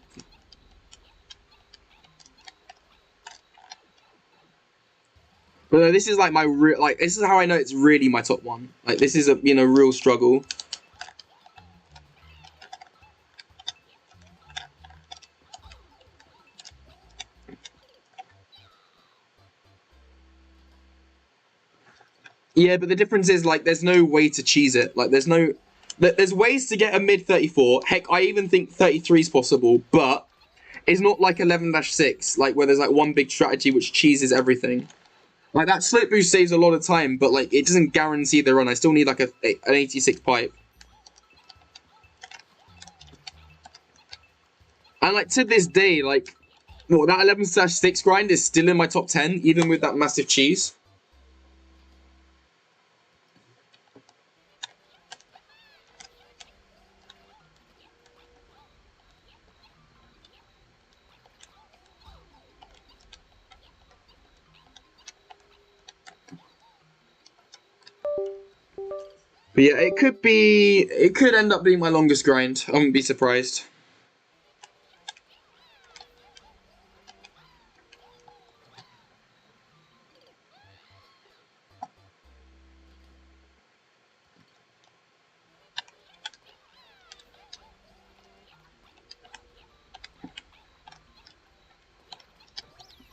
But this is like my real, like, this is how I know it's really my top one. Like, this is a, real struggle. Yeah, but the difference is, like, there's no way to cheese it. Like, there's ways to get a mid 34. Heck, I even think 33 is possible, but it's not like 11-6, like, where there's, like, one big strategy which cheeses everything. Like, that slope boost saves a lot of time, but, like, it doesn't guarantee the run. I still need, like, an 86 pipe. And, like, to this day, like, that 11-6 grind is still in my top 10, even with that massive cheese. But yeah, it could end up being my longest grind. I wouldn't be surprised.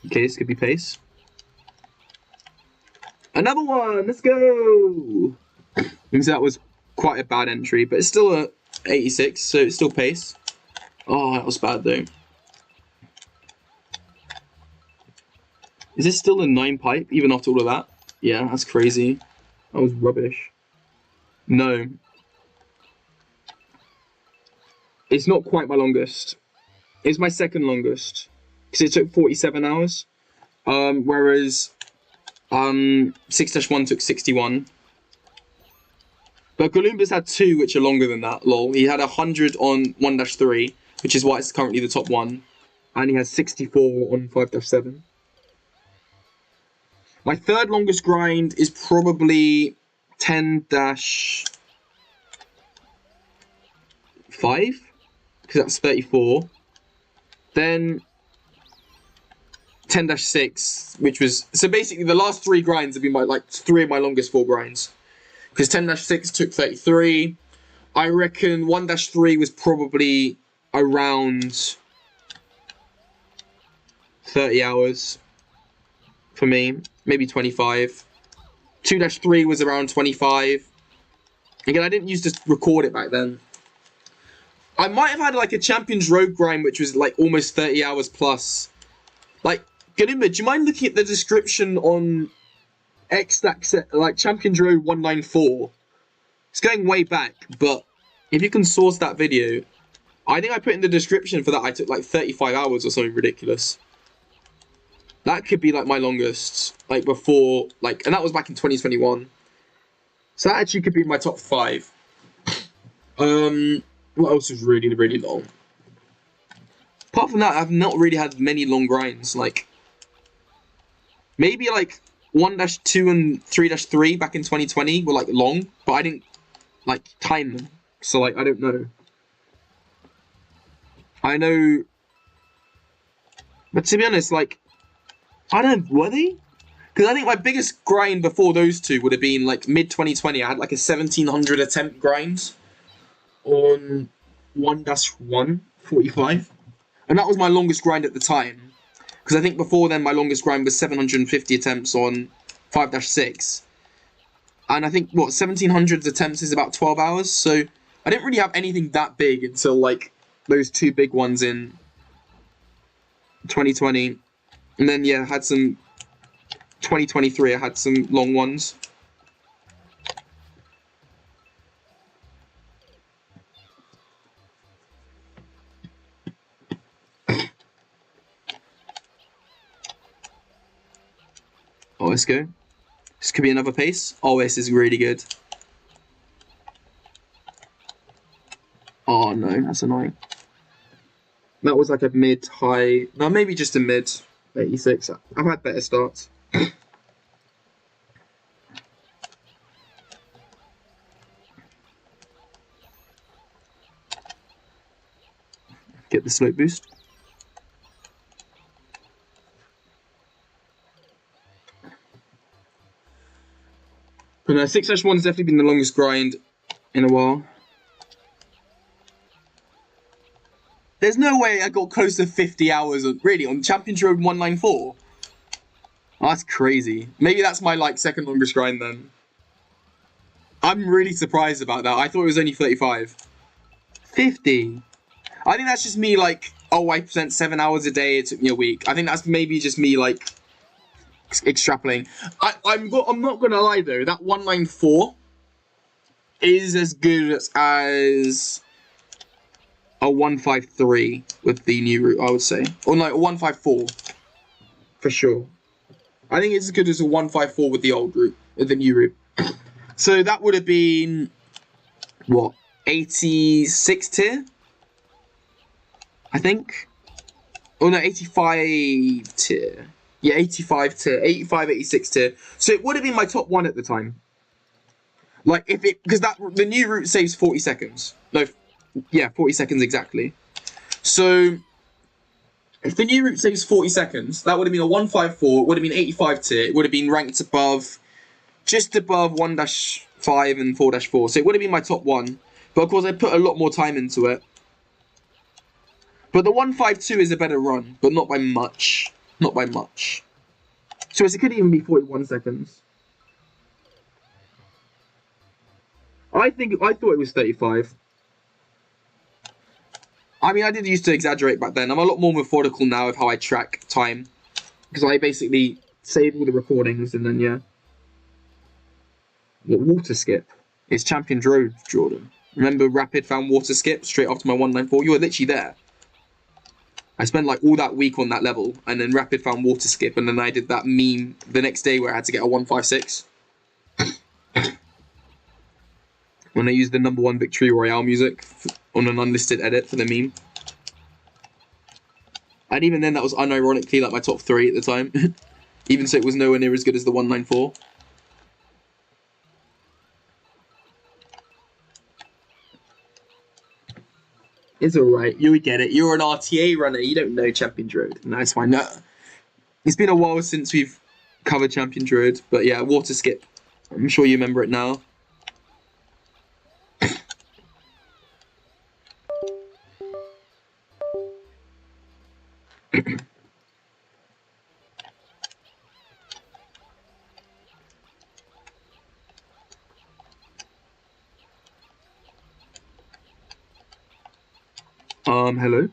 Okay, this could be pace. Another one! Let's go! Means that was quite a bad entry, but it's still a 86, so it's still pace. Oh, that was bad though. Is this still a 9 pipe, even after all of that? Yeah, that's crazy. That was rubbish. No. It's not quite my longest. It's my second longest. Because it took 47 hours. Whereas 6-1 took 61. But Galumba's had 2 which are longer than that, lol. He had 100 on 1-3, which is why it's currently the top one. And he has 64 on 5-7. My third longest grind is probably 10-5, because that's 34. Then 10-6, which was... So basically the last 3 grinds have been my 3 of my longest 4 grinds. Because 10-6 took 33. I reckon 1-3 was probably around 30 hours for me. Maybe 25. 2-3 was around 25. Again, I didn't use to record it back then. I might have had like a Champions Road grind, which was like almost 30 hours plus. Like, Galumba, do you mind looking at the description on X-Stack, like Champions Road 194? It's going way back, but if you can source that video, I think I put in the description for that I took like 35 hours or something ridiculous. That could be like my longest, like before, like, and that was back in 2021. So that actually could be my top 5. What else is really, really long? Apart from that, I've not really had many long grinds. Like, maybe like 1-2 and 3-3 back in 2020 were like long, but I didn't like time them. So like, I don't know. I know, but to be honest, like, I don't know, were they? Because I think my biggest grind before those 2 would have been like mid 2020. I had like a 1700 attempt grind on 1-1 45, and that was my longest grind at the time. Because I think before then my longest grind was 750 attempts on 5-6, and I think what 1700 attempts is about 12 hours. So I didn't really have anything that big until like those 2 big ones in 2020. And then, yeah, I had some... 2023, I had some long ones. Oh, let's go. This could be another pace. Oh, this is really good. Oh, no, that's annoying. That was like a mid-high... No, maybe just a mid 86. I've had better starts. Get the slope boost. But no, 6-1 has definitely been the longest grind in a while. There's no way I got close to 50 hours really on Champions Road 194. Oh, that's crazy. Maybe that's my like second longest grind then. I'm really surprised about that. I thought it was only 35. 50. I think that's just me like, oh, I spent 7 hours a day. It took me a week. I think that's maybe just me like extrapolating. I'm not gonna lie though. That 194 is as good as a 153 with the new route, I would say. Or no, a 154. For sure. I think it's as good as a 154 with the old route, with the new route. So that would have been, what, 86 tier? I think? Oh no, 85 tier. Yeah, 85 tier. 85, 86 tier. So it would have been my top 1 at the time. Like, if it, because the new route saves 40 seconds. No, yeah, 40 seconds exactly. So, if the new route saves 40 seconds, that would have been a 154, it would have been 85 tier, it would have been ranked above, just above 1-5 and 4-4. So it would have been my top 1. But of course, I put a lot more time into it. But the 152 is a better run, but not by much. Not by much. So it could even be 41 seconds. I thought it was 35. I mean, I did used to exaggerate back then. I'm a lot more methodical now with how I track time. Because I basically save all the recordings and then, yeah. What, water skip? It's Champions Road, Jordan. Remember Rapid found water skip straight after my 194? You were literally there. I spent like all that week on that level, and then Rapid found water skip, and then I did that meme the next day where I had to get a 156. When I used the #1 Victory Royale music on an unlisted edit for the meme. And even then, that was unironically like my top 3 at the time. Even so, it was nowhere near as good as the 194. It's alright, you get it. You're an RTA runner, you don't know Champions Road. Nice one. No. It's been a while since we've covered Champions Road, but yeah, water skip. I'm sure you remember it now. Hello.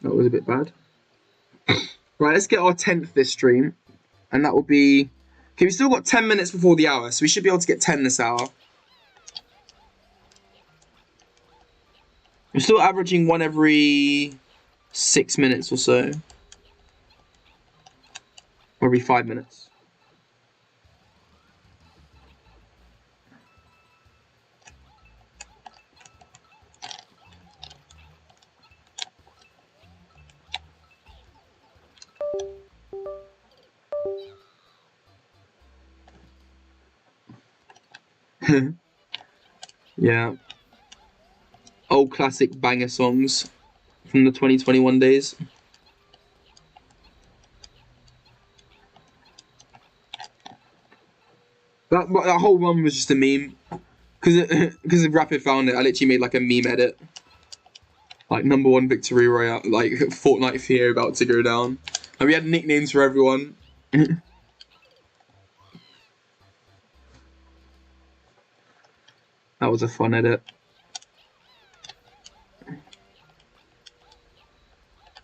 That was a bit bad. Right, let's get our 10th this stream. And that will be... Okay, we've still got 10 minutes before the hour, so we should be able to get 10 this hour. We're still averaging 1 every 6 minutes or so. Or every 5 minutes. Yeah. Old classic banger songs from the 2021 days. That whole run was just a meme. Because if Rapid found it, I literally made like a meme edit. Like #1 Victory Royale, like Fortnite Fear about to go down. And we had nicknames for everyone. That was a fun edit.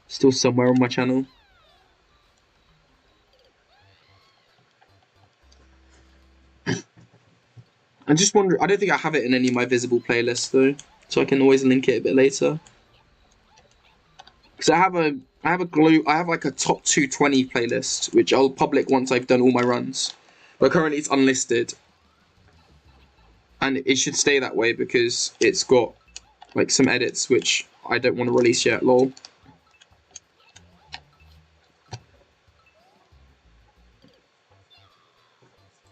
Still somewhere on my channel. I just wonder, I don't think I have it in any of my visible playlists though, so I can always link it a bit later. Because I have like a top 220 playlist, which I'll public once I've done all my runs. But currently it's unlisted. And it should stay that way because it's got like some edits which I don't want to release yet, lol.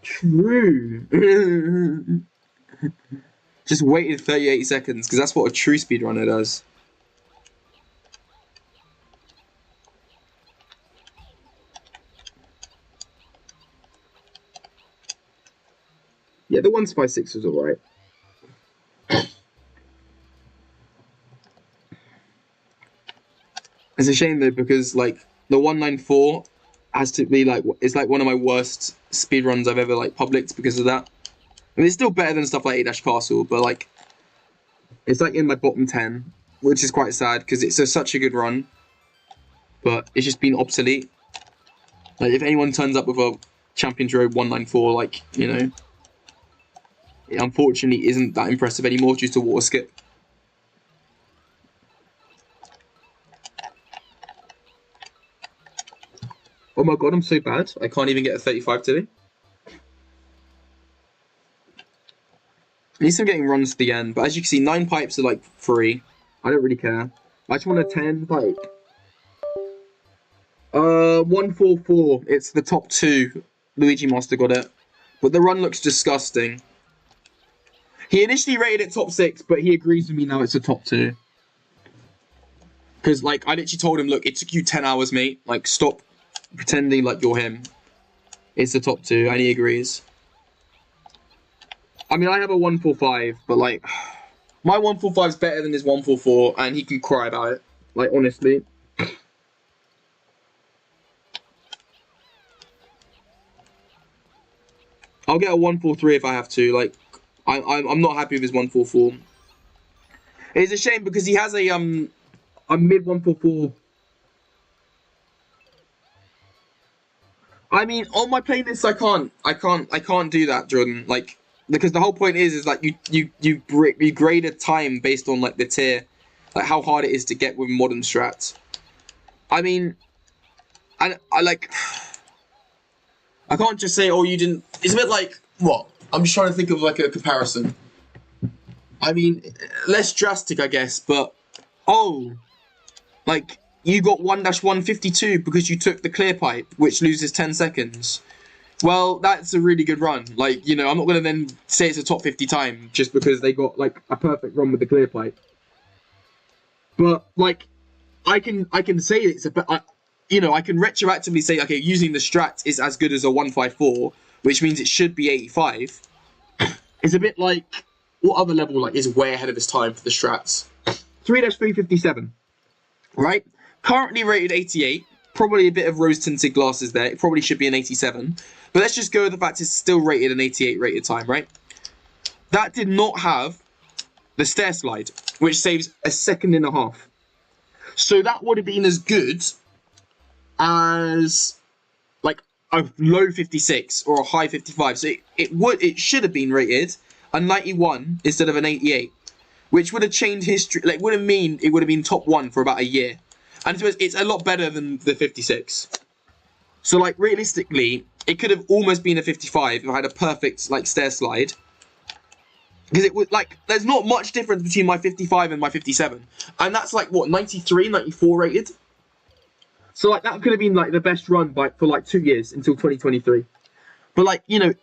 True. Just waited 38 seconds because that's what a true speedrunner does. Yeah, the 156 was alright. It's a shame though because like the 194 has to be like, it's like one of my worst speedruns I've ever like publicked because of that. I mean, it's still better than stuff like A-Castle, but like it's like in my bottom 10, which is quite sad because it's such a good run, but it's just been obsolete. Like if anyone turns up with a Champions Road 194, like, you know, it unfortunately isn't that impressive anymore due to water skip. Oh my god, I'm so bad. I can't even get a 35 today. At least I'm getting runs to the end, but as you can see, 9 pipes are like free. I don't really care. I just want a 10 pipe. 144. It's the top 2. Luigi Master got it. But the run looks disgusting. He initially rated it top 6, but he agrees with me now it's a top 2. Because, like, I literally told him, look, it took you 10 hours, mate. Like, stop pretending like you're him. It's the top 2, and he agrees. I mean, I have a 145, but, like, my 145 is better than his 144, and he can cry about it. Like, honestly. I'll get a 143 if I have to. Like, I'm not happy with his 144. It's a shame because he has a I'm mid 144. I mean, on my playlist, I can't do that, Jordan. Like, because the whole point is like you grade a time based on like the tier, like how hard it is to get with modern strats. I mean, I like, I can't just say, oh, you didn't. It's a bit like what? I'm just trying to think of like a comparison. I mean, less drastic, I guess, but oh, like you got 1-152 because you took the clear pipe, which loses 10 seconds. Well, that's a really good run. Like, you know, I'm not going to then say it's a top 50 time just because they got, like, a perfect run with the clear pipe. But, like, I can say it's you know, I can retroactively say, okay, using the strat is as good as a 154, which means it should be 85. It's a bit like, what other level, like, is way ahead of its time for the strats? 3-357, right? Currently rated 88. Probably a bit of rose-tinted glasses there. It probably should be an 87. But let's just go with the fact it's still rated an 88 rated time, right? That did not have the stair slide, which saves a second and a half. So that would have been as good as like a low 56 or a high 55. So it should have been rated a 91 instead of an 88, which would have changed history. Like, would have mean it would have been top 1 for about a year. And it's a lot better than the 56. So, like, realistically, it could have almost been a 55 if I had a perfect, like, stair slide. Because it was, like, there's not much difference between my 55 and my 57. And that's, like, what, 93, 94 rated? So, like, that could have been, like, the best run for, like, 2 years until 2023. But, like, you know,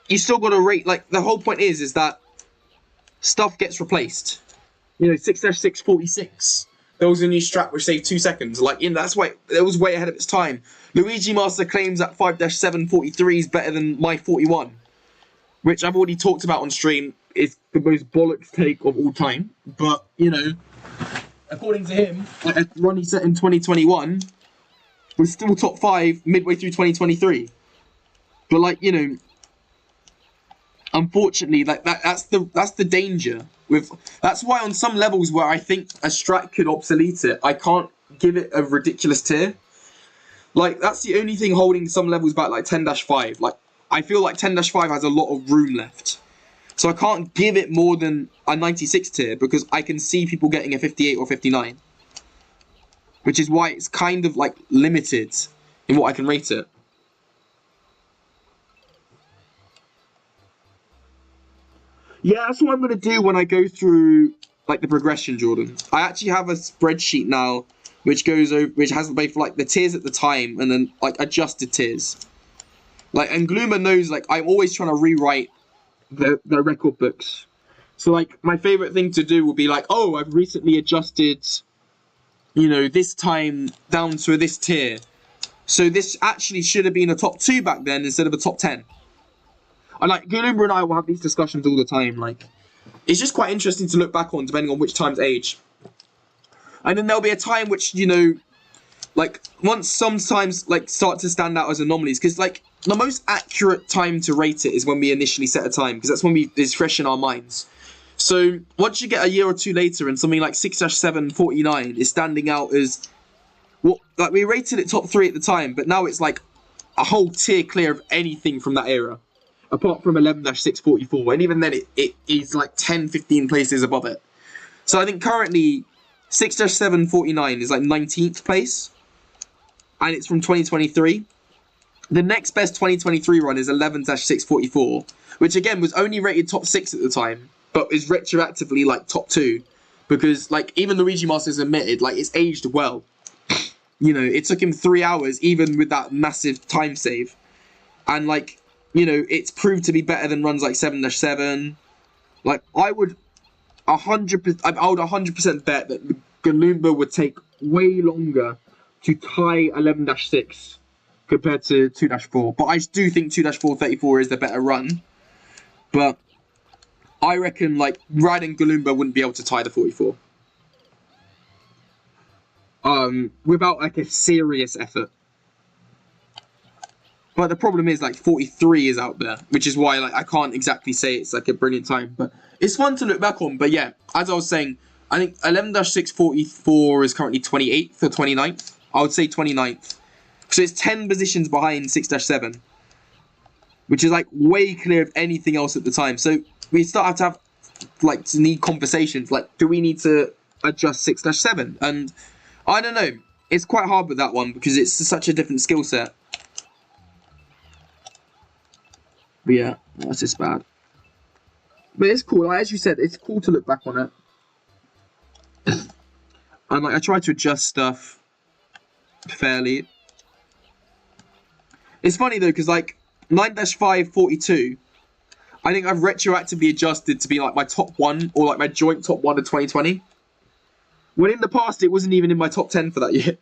you still got to rate, like, the whole point is that stuff gets replaced. You know, 6-646. There was a new strat which saved 2 seconds. Like, you know, that's why it was way ahead of its time. Luigi Master claims that 5-743 is better than my 41, which I've already talked about on stream. Is the most bollocks take of all time. But, you know, according to him, like, a run he set in 2021 was still top 5 midway through 2023. But, like, you know, unfortunately, like that's the danger with. That's why on some levels where I think a strat could obsolete it, I can't give it a ridiculous tier. Like, that's the only thing holding some levels back, like 10-5. Like, I feel like 10-5 has a lot of room left, so I can't give it more than a 96 tier because I can see people getting a 58 or 59, which is why it's kind of like limited in what I can rate it. Yeah, that's what I'm going to do when I go through, like, the progression, Jordan. I actually have a spreadsheet now which goes over, which has both, like, the tiers at the time and then, like, adjusted tiers. Like, and Gloomer knows, like, I'm always trying to rewrite the record books. So, like, my favorite thing to do would be, like, oh, I've recently adjusted, you know, this time down to this tier. So this actually should have been a top 2 back then instead of a top 10. And, like, Goomba and I will have these discussions all the time. Like, it's just quite interesting to look back on, depending on which time's age. And then there'll be a time which, you know, like, once sometimes, like, start to stand out as anomalies. Because, like, the most accurate time to rate it is when we initially set a time. Because that's when it's fresh in our minds. So, once you get a year or two later and something like 6-749 is standing out as... Well, like, we rated it top 3 at the time. But now it's, like, a whole tier clear of anything from that era. Apart from 11-644, and even then it is like 10-15 places above it. So I think currently 6-749 is like 19th place, and it's from 2023. The next best 2023 run is 11-644, which again was only rated top 6 at the time, but is retroactively like top 2, because like even Luigi Masters admitted like it's aged well. You know, it took him 3 hours even with that massive time save, and like. You know, it's proved to be better than runs like 7-7. Like, I would 100% bet that Galumba would take way longer to tie 11-6 compared to 2-4. But I do think 2-434 is the better run. But I reckon, like, riding Galumba wouldn't be able to tie the 44. Without, like, a serious effort. But the problem is, like, 43 is out there, which is why, like, I can't exactly say it's, like, a brilliant time. But it's fun to look back on. But, yeah, as I was saying, I think 11-644 is currently 28th or 29th. I would say 29th. So it's 10 positions behind 6-7, which is like way clear of anything else at the time. So we start to have like to need conversations like, do we need to adjust 6-7? And I don't know. It's quite hard with that one because it's such a different skill set. But yeah, that's just bad. But it's cool. Like, as you said, it's cool to look back on it. And like I try to adjust stuff fairly. It's funny though, because like 9-542, I think I've retroactively adjusted to be like my top 1 or like my joint top 1 of 2020. When in the past it wasn't even in my top 10 for that year.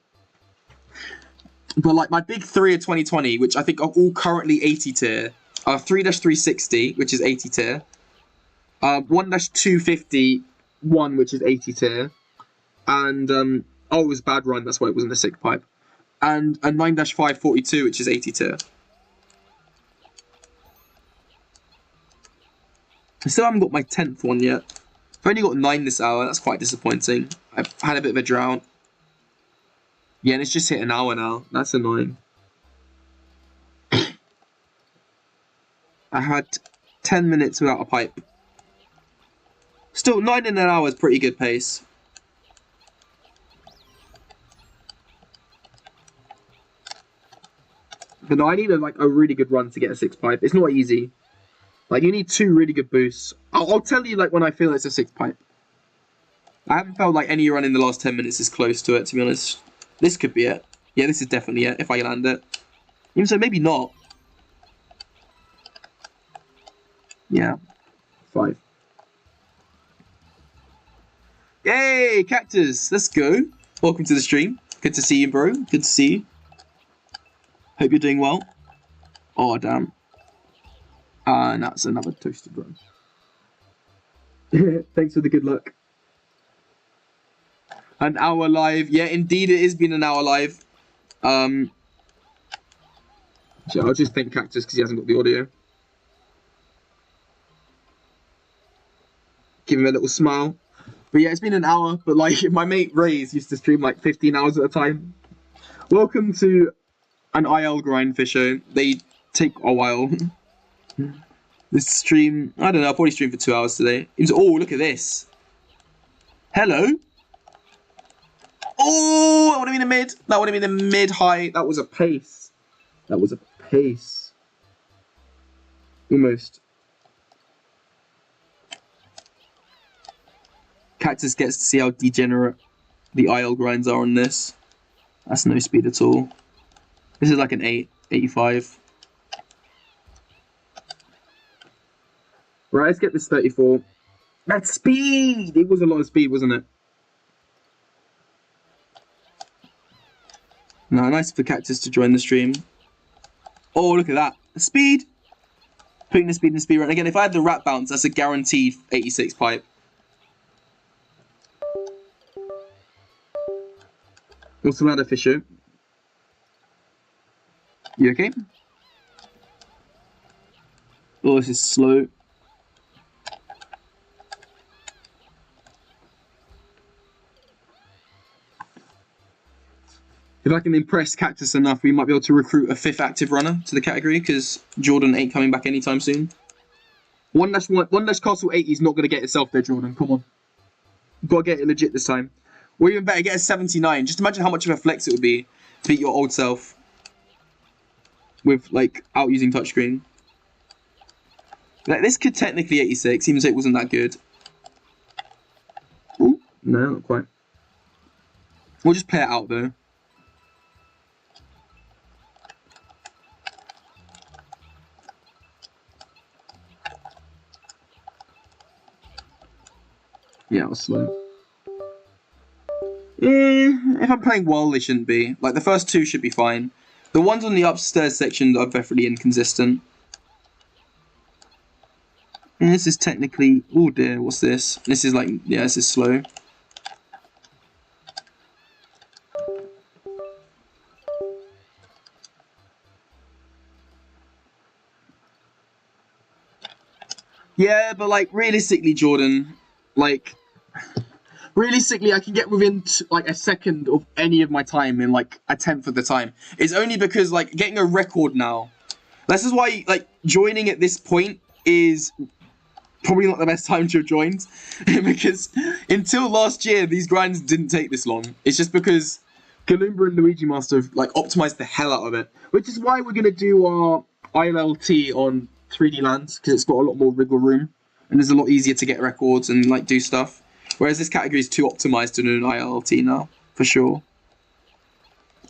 But like my big 3 of 2020, which I think are all currently 80 tier, are 3-360, which is 80 tier. 1-251, which is 80 tier. And oh, it was a bad run, that's why it wasn't a sick pipe. And a 9-542, which is 80 tier. I still haven't got my 10th one yet. I've only got 9 this hour, that's quite disappointing. I've had a bit of a drought. Yeah, and it's just hit an hour now. That's annoying. I had 10 minutes without a pipe. Still, 9 in an hour is pretty good pace. But no, I need a really good run to get a 6 pipe. It's not easy. Like, you need 2 really good boosts. I'll tell you, like, when I feel it's a 6 pipe. I haven't felt like any run in the last 10 minutes is close to it, to be honest. This could be it. Yeah, this is definitely it, if I land it. Even so, maybe not. Yeah. 5. Yay, Cactus! Let's go. Welcome to the stream. Good to see you, bro. Good to see you. Hope you're doing well. Oh, damn. And that's another toasted run. Thanks for the good luck. An hour live. Yeah, indeed it has been an hour live. So I'll just thank Cactus because he hasn't got the audio. Give him a little smile. But yeah, it's been an hour. But like my mate Ray's used to stream like 15 hours at a time. Welcome to an IL grind, Fisho. They take a while. This stream, I don't know, I'll probably stream for 2 hours today. It was, oh, look at this. Hello. Oh, that would have been a mid. That would have been a mid-high. That was a pace. That was a pace. Almost. Cactus gets to see how degenerate the IL grinds are on this. That's no speed at all. This is like an 885. Right, let's get this 34. That's speed! It was a lot of speed, wasn't it? No, nice for Cactus to join the stream. Oh, look at that. The speed! Putting the speed in the speed run. Again, if I had the rat bounce, that's a guaranteed 86 pipe. What's the matter, Fisher? You okay? Oh, this is slow. If I can impress Cactus enough, we might be able to recruit a 5th active runner to the category, because Jordan ain't coming back anytime soon. 1-Castle 80 is not going to get itself there, Jordan. Come on. You've got to get it legit this time. Or even better, get a 79. Just imagine how much of a flex it would be to beat your old self with, like, out using touchscreen. Like, this could technically 86, even though it wasn't that good. Ooh, no, not quite. We'll just play it out, though. Yeah, it was slow. If I'm playing well, they shouldn't be. Like, the first 2 should be fine. The ones on the upstairs section are definitely inconsistent. And this is technically... Oh dear, what's this? This is like... Yeah, this is slow. Yeah, but like, realistically, Jordan, like... Realistically, I can get within like a second of any of my time in like a tenth of the time. It's only because like getting a record now. This is why like joining at this point is probably not the best time to have joined because until last year these grinds didn't take this long. It's just because Galumba and Luigi Master have like optimized the hell out of it, which is why we're gonna do our ILT on 3D lands because it's got a lot more wriggle room and it's a lot easier to get records and like do stuff. Whereas this category is too optimized to do an ILT now, for sure.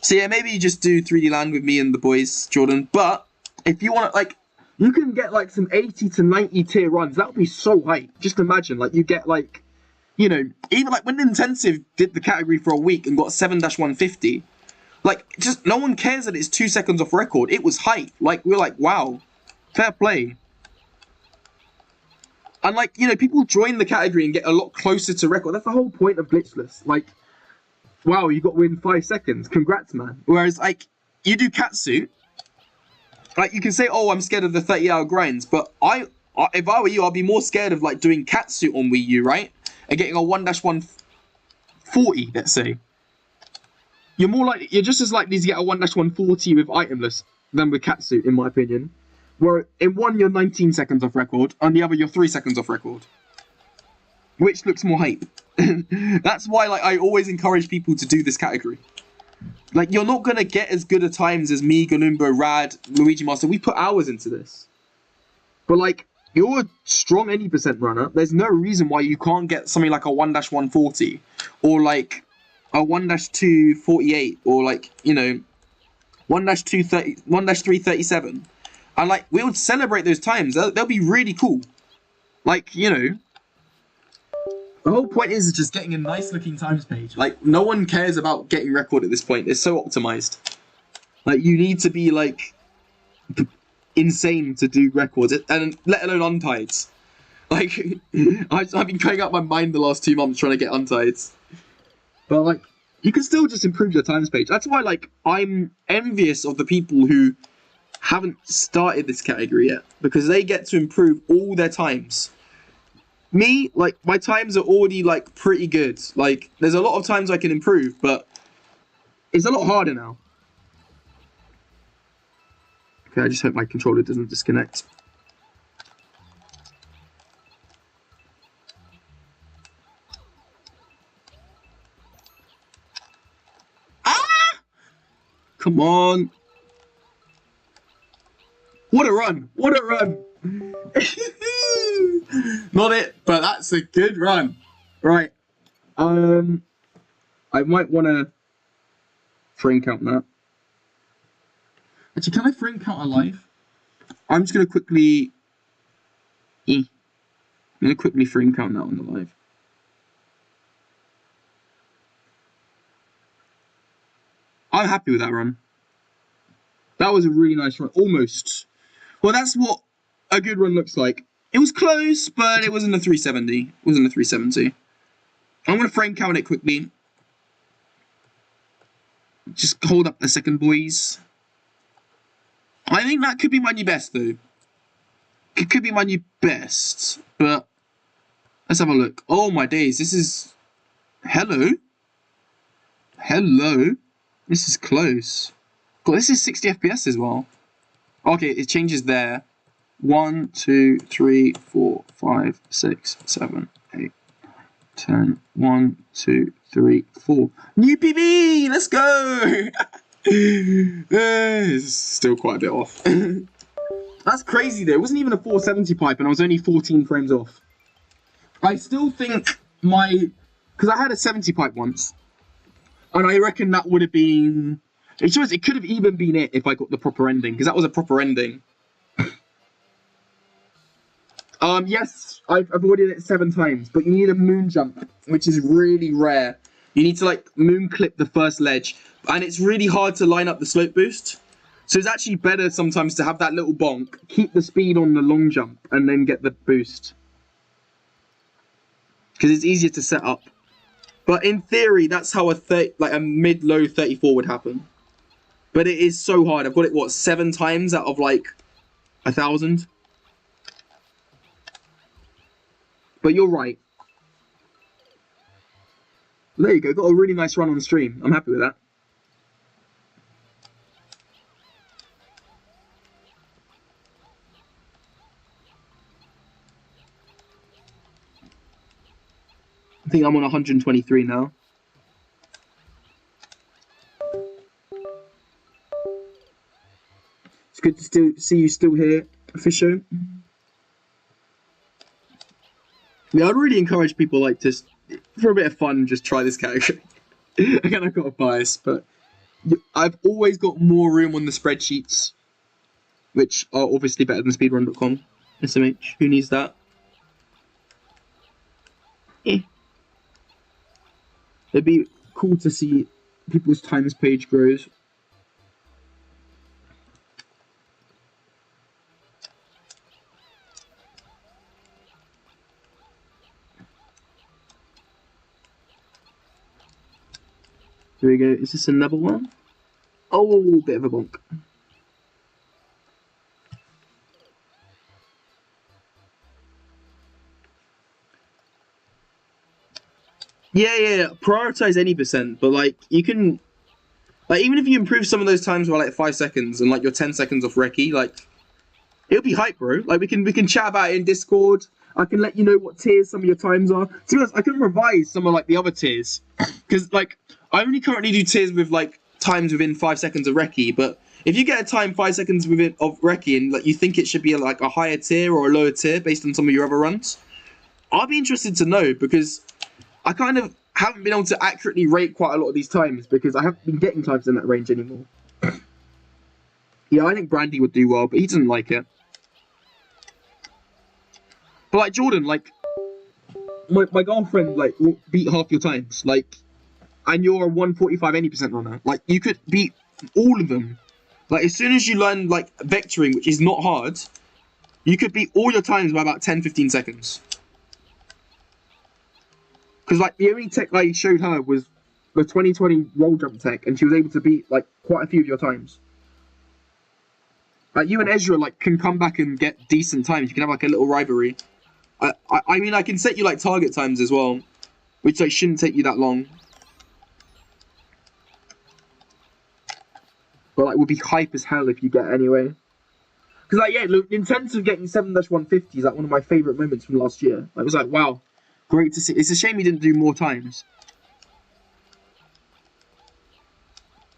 So yeah, maybe you just do 3D land with me and the boys, Jordan. But if you want to, like, you can get like some 80 to 90 tier runs. That would be so hype. Just imagine, like, you get like, you know, even like when Intensive did the category for a week and got 7-150, like, just no one cares that it's 2 seconds off record. It was hype. Like, we're like, wow, fair play. And like, you know, people join the category and get a lot closer to record. That's the whole point of Glitchless. Like, wow, you got win 5 seconds. Congrats, man. Whereas, like, you do Catsuit. Like, you can say, oh, I'm scared of the 30-hour grinds. But if I were you, I'd be more scared of, like, doing Catsuit on Wii U, right? And getting a 1-140, let's say. You're just as likely to get a 1-140 with Itemless than with Catsuit, in my opinion. Where in one you're 19 seconds off record, on the other you're 3 seconds off record. Which looks more hype. That's why like I always encourage people to do this category. Like you're not gonna get as good a times as me, Galumba, Rad, Luigi Master. We put hours into this. But like you're a strong 80% runner. There's no reason why you can't get something like a 1-140 or like a 1-248 or like, you know, 1-230, 1-337. And, like, we would celebrate those times. They'll be really cool. Like, you know, the whole point is just getting a nice-looking times page. Like, no one cares about getting record at this point. It's so optimized. Like, you need to be, like, insane to do records, and let alone untieds. Like, I've been going out my mind the last 2 months trying to get untieds. But, like, you can still just improve your times page. That's why, like, I'm envious of the people who haven't started this category yet because they get to improve all their times. Me, like, my times are already like pretty good. Like, there's a lot of times I can improve, but it's a lot harder now. Okay, I just hope my controller doesn't disconnect. Ah! Come on. What a run! What a run! Not it, but that's a good run. Right. I might want to frame count that. Actually, can I frame count a live? I'm just going to quickly... I'm going to quickly frame count that on the live. I'm happy with that run. That was a really nice run. Almost. Well, that's what a good run looks like. It was close, but it wasn't a 370. It wasn't a 370. I'm going to frame count it quickly. Just hold up a second, boys. I think that could be my new best, though. It could be my new best, but let's have a look. Oh, my days. This is... Hello? Hello? This is close. God, this is 60 FPS as well. Okay, it changes there. 1, 2, 3, 4, 5, 6, 7, 8, 10. 1, 2, 3, 4. New PB! Let's go! It's still quite a bit off. That's crazy though. It wasn't even a 470 pipe and I was only 14 frames off. I still think my... Because I had a 70 pipe once. And I reckon that would have been... It could have even been it if I got the proper ending. Because that was a proper ending. Yes, I've avoided it 7 times. But you need a moon jump. Which is really rare. You need to like moon clip the first ledge. And it's really hard to line up the slope boost. So it's actually better sometimes to have that little bonk, keep the speed on the long jump, and then get the boost. Because it's easier to set up. But in theory, that's how a mid-low 34 would happen. But it is so hard. I've got it, what, 7 times out of like 1,000? But you're right. There you go. Got a really nice run on stream. I'm happy with that. I think I'm on 123 now. It's good to see you still here, Fisher. Yeah, I'd really encourage people like to, for a bit of fun, just try this character. Again, I've got a bias, but I've always got more room on the spreadsheets, which are obviously better than speedrun.com. SMH, who needs that? It'd be cool to see people's times page grows. Here we go. Is this another one? Oh, bit of a bonk. Yeah. Prioritize any percent, but like you can, like even if you improve some of those times by like 5 seconds and like you're 10 seconds off recce, like it'll be hype, bro. Like we can chat about it in Discord. I can let you know what tiers some of your times are. To be honest, I can revise some of like the other tiers because like I only currently do tiers with like times within 5 seconds of recce. But if you get a time 5 seconds within of recce and like you think it should be like a higher tier or a lower tier based on some of your other runs, I'll be interested to know because I kind of haven't been able to accurately rate quite a lot of these times because I haven't been getting times in that range anymore. Yeah, I think Brandy would do well, but he doesn't like it. But like Jordan, like my girlfriend like will beat half your times, like, and you're a 145 any% runner. Like you could beat all of them. Like as soon as you learn like vectoring, which is not hard, you could beat all your times by about 10-15 seconds. Because like the only tech I showed her was the 2020 roll jump tech, and she was able to beat like quite a few of your times. Like you and Ezra like can come back and get decent times. You can have like a little rivalry. I mean, I can set you like target times as well, which like shouldn't take you that long. But like would be hype as hell if you get anyway. Because like yeah, look, in terms of getting 7-150 is like one of my favorite moments from last year. I was like, wow, great to see. It's a shame he didn't do more times.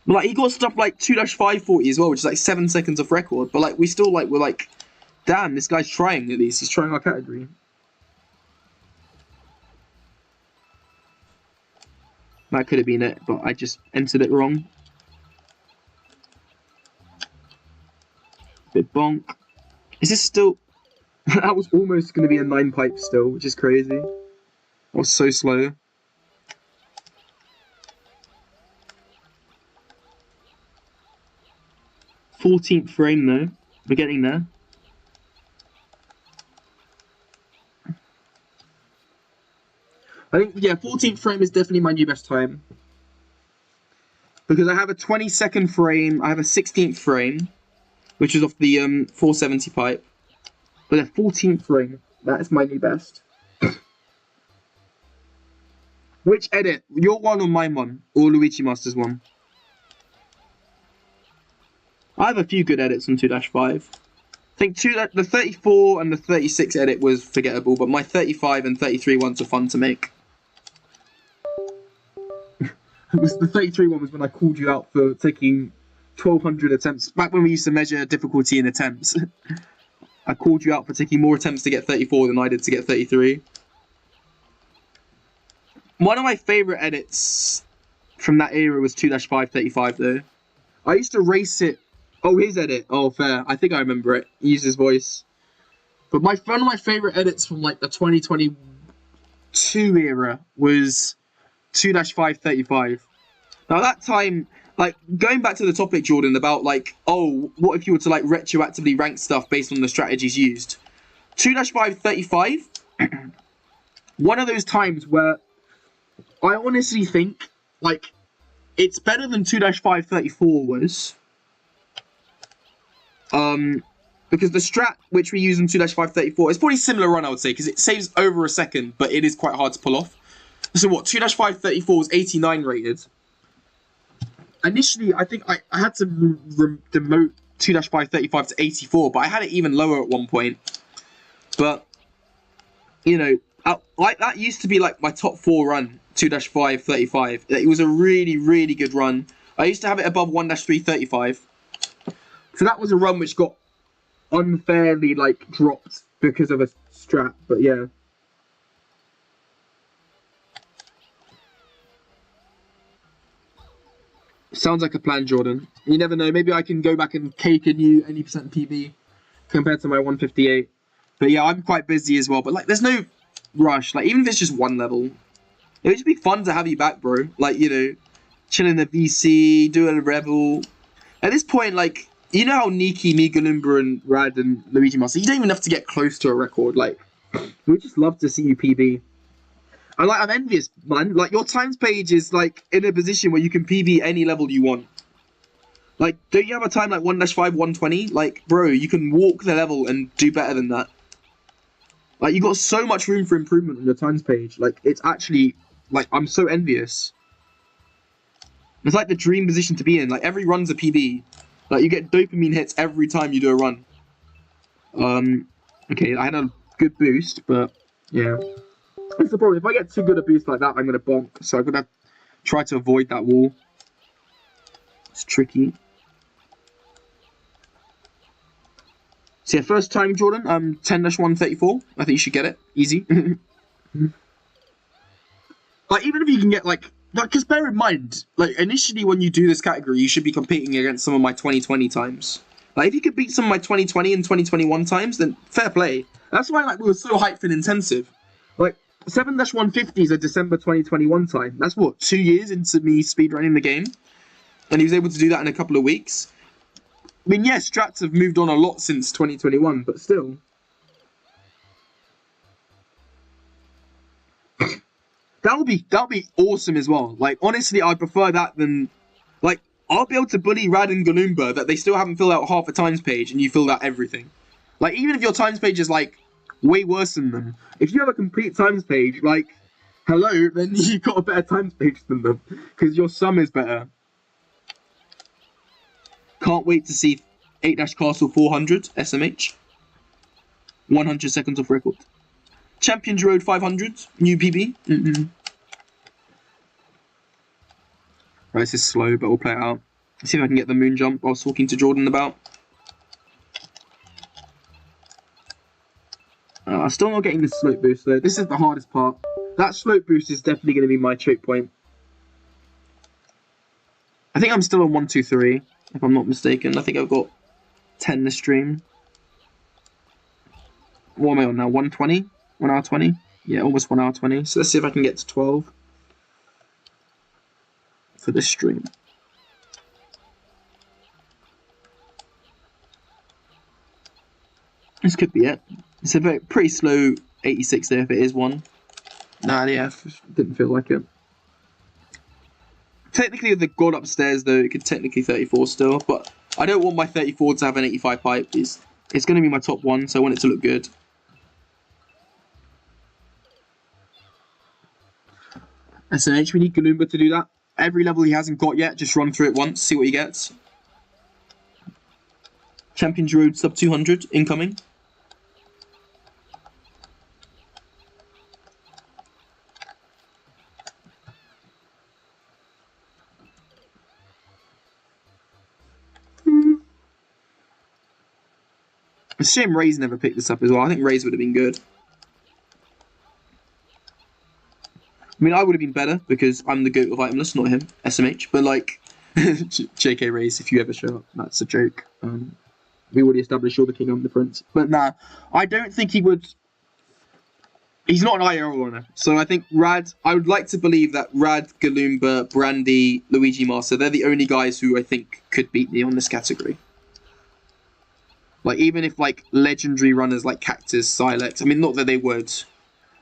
But like he got stuff like 2-540 as well, which is like 7 seconds off record. But like we still like we're like, damn, this guy's trying at least. He's trying our category. That could have been it, but I just entered it wrong. Bit bonk. Is this still... That was almost going to be a 9 pipe still, which is crazy. That was so slow. .14th frame though. We're getting there. I think, yeah, 14th frame is definitely my new best time. Because I have a 22nd frame, I have a 16th frame, which is off the 470 pipe. But a 14th frame, that is my new best. Which edit? Your one or mine one? Or Luigi Master's one? I have a few good edits on 2-5. I think the 34 and the 36 edit was forgettable, but my 35 and 33 ones were fun to make. The 33 one was when I called you out for taking 1,200 attempts. Back when we used to measure difficulty in attempts. I called you out for taking more attempts to get 34 than I did to get 33. One of my favourite edits from that era was 2-535 though. I used to race it. Oh, his edit. Oh, fair. I think I remember it. He used his voice. But one of my favourite edits from like the 2022 era was 2-535. Now that time, like going back to the topic, Jordan, about like, oh, what if you were to like retroactively rank stuff based on the strategies used? 2-535, one of those times where I honestly think like it's better than 2-534 was. Because the strat which we use in 2-534 is probably similar run, I would say, because it saves over a second, but it is quite hard to pull off. So what, 2-534 was 89 rated. Initially, I think I had to demote 2-535 to 84, but I had it even lower at one point. But, you know, like that used to be like my top 4 run, 2-535. It was a really, really good run. I used to have it above 1-335. So that was a run which got unfairly like dropped because of a strat, but yeah. Sounds like a plan, Jordan. You never know. Maybe I can go back and cake a new any percent PB compared to my 158. But yeah, I'm quite busy as well. But like, there's no rush. Like, even if it's just one level, it would just be fun to have you back, bro. Like, you know, chilling the VC, doing a Rebel. At this point, like, you know how Nikki, me, Galumba, and Rad and Luigi Master, you don't even have to get close to a record. Like, we'd just love to see you PB. And like, I'm envious, man. Like, your times page is like in a position where you can PB any level you want. Like, don't you have a time like 1-5, 120? Like, bro, you can walk the level and do better than that. Like, you got so much room for improvement on your times page. Like, it's actually, like, I'm so envious. It's like the dream position to be in. Like, every run's a PB. Like, you get dopamine hits every time you do a run. Okay, I had a good boost, but yeah. That's the problem. If I get too good a boost like that, I'm going to bonk. So I'm going to try to avoid that wall. It's tricky. So yeah, first time, Jordan, 10-134. I think you should get it. Easy. Like, even if you can get, like, because bear in mind, like, initially when you do this category, you should be competing against some of my 2020 times. Like, if you could beat some of my 2020 and 2021 times, then fair play. That's why, like, we were so hyped and intensive. Like, 7-150 is a December 2021 time. That's what, 2 years into me speedrunning the game? And he was able to do that in a couple of weeks. I mean, yeah, strats have moved on a lot since 2021, but still. That'll be awesome as well. Like, honestly, I'd prefer that than, like, I'll be able to bully Rad and Galumba that they still haven't filled out half a times page and you filled out everything. Like, even if your times page is, like, way worse than them, if you have a complete times page, like, hello, then you've got a better times page than them because your sum is better. Can't wait to see 8-Castle 400 SMH. 100 seconds off record. Champions Road 500, new PB. Right, this is slow, but we'll play it out. Let's see if I can get the moon jump I was talking to Jordan about. Still not getting the slope boost though. This is the hardest part. That slope boost is definitely going to be my choke point. I think I'm still on 123, if I'm not mistaken. I think I've got 10 this stream. What am I on now? 120? 1 hour 20? Yeah, almost 1 hour 20. So let's see if I can get to 12 for this stream. This could be it. It's a pretty slow 86 there if it is one. Nah, yeah, didn't feel like it. Technically, with the god upstairs, though, it could technically 34 still, but I don't want my 34 to have an 85 pipe. It's going to be my top one, so I want it to look good. SMH, we need Galumba to do that. Every level he hasn't got yet, just run through it once, see what he gets. Champions Road sub 200 incoming. It's a shame Ray's never picked this up as well. I think Ray's would have been good. I mean, I would have been better because I'm the GOAT of Itemless, not him, SMH. But like, JK Rays, if you ever show up, that's a joke. We already established you're the king, I'm the prince. But nah, I don't think he would. He's not an IRL runner. So I think Rad, I would like to believe that Rad, Galumba, Brandy, Luigi Master, they're the only guys who I think could beat me on this category. Like, even if, like, legendary runners like Cactus, Silex, I mean, not that they would.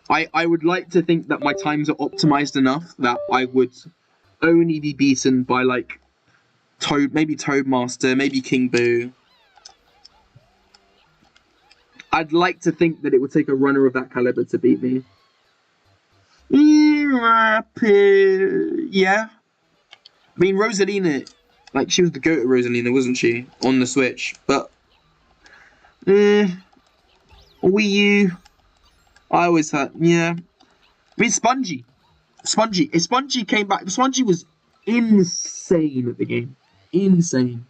I would like to think that my times are optimized enough that I would only be beaten by, like, maybe Toadmaster, maybe King Boo. I'd like to think that it would take a runner of that caliber to beat me. Rapid, yeah. I mean, Rosalina, like, she was the goat at Rosalina, wasn't she? On the Switch. But, Wii U, I always had, yeah. I mean, Spongy. If Spongy came back, Spongy was insane at the game. Insane.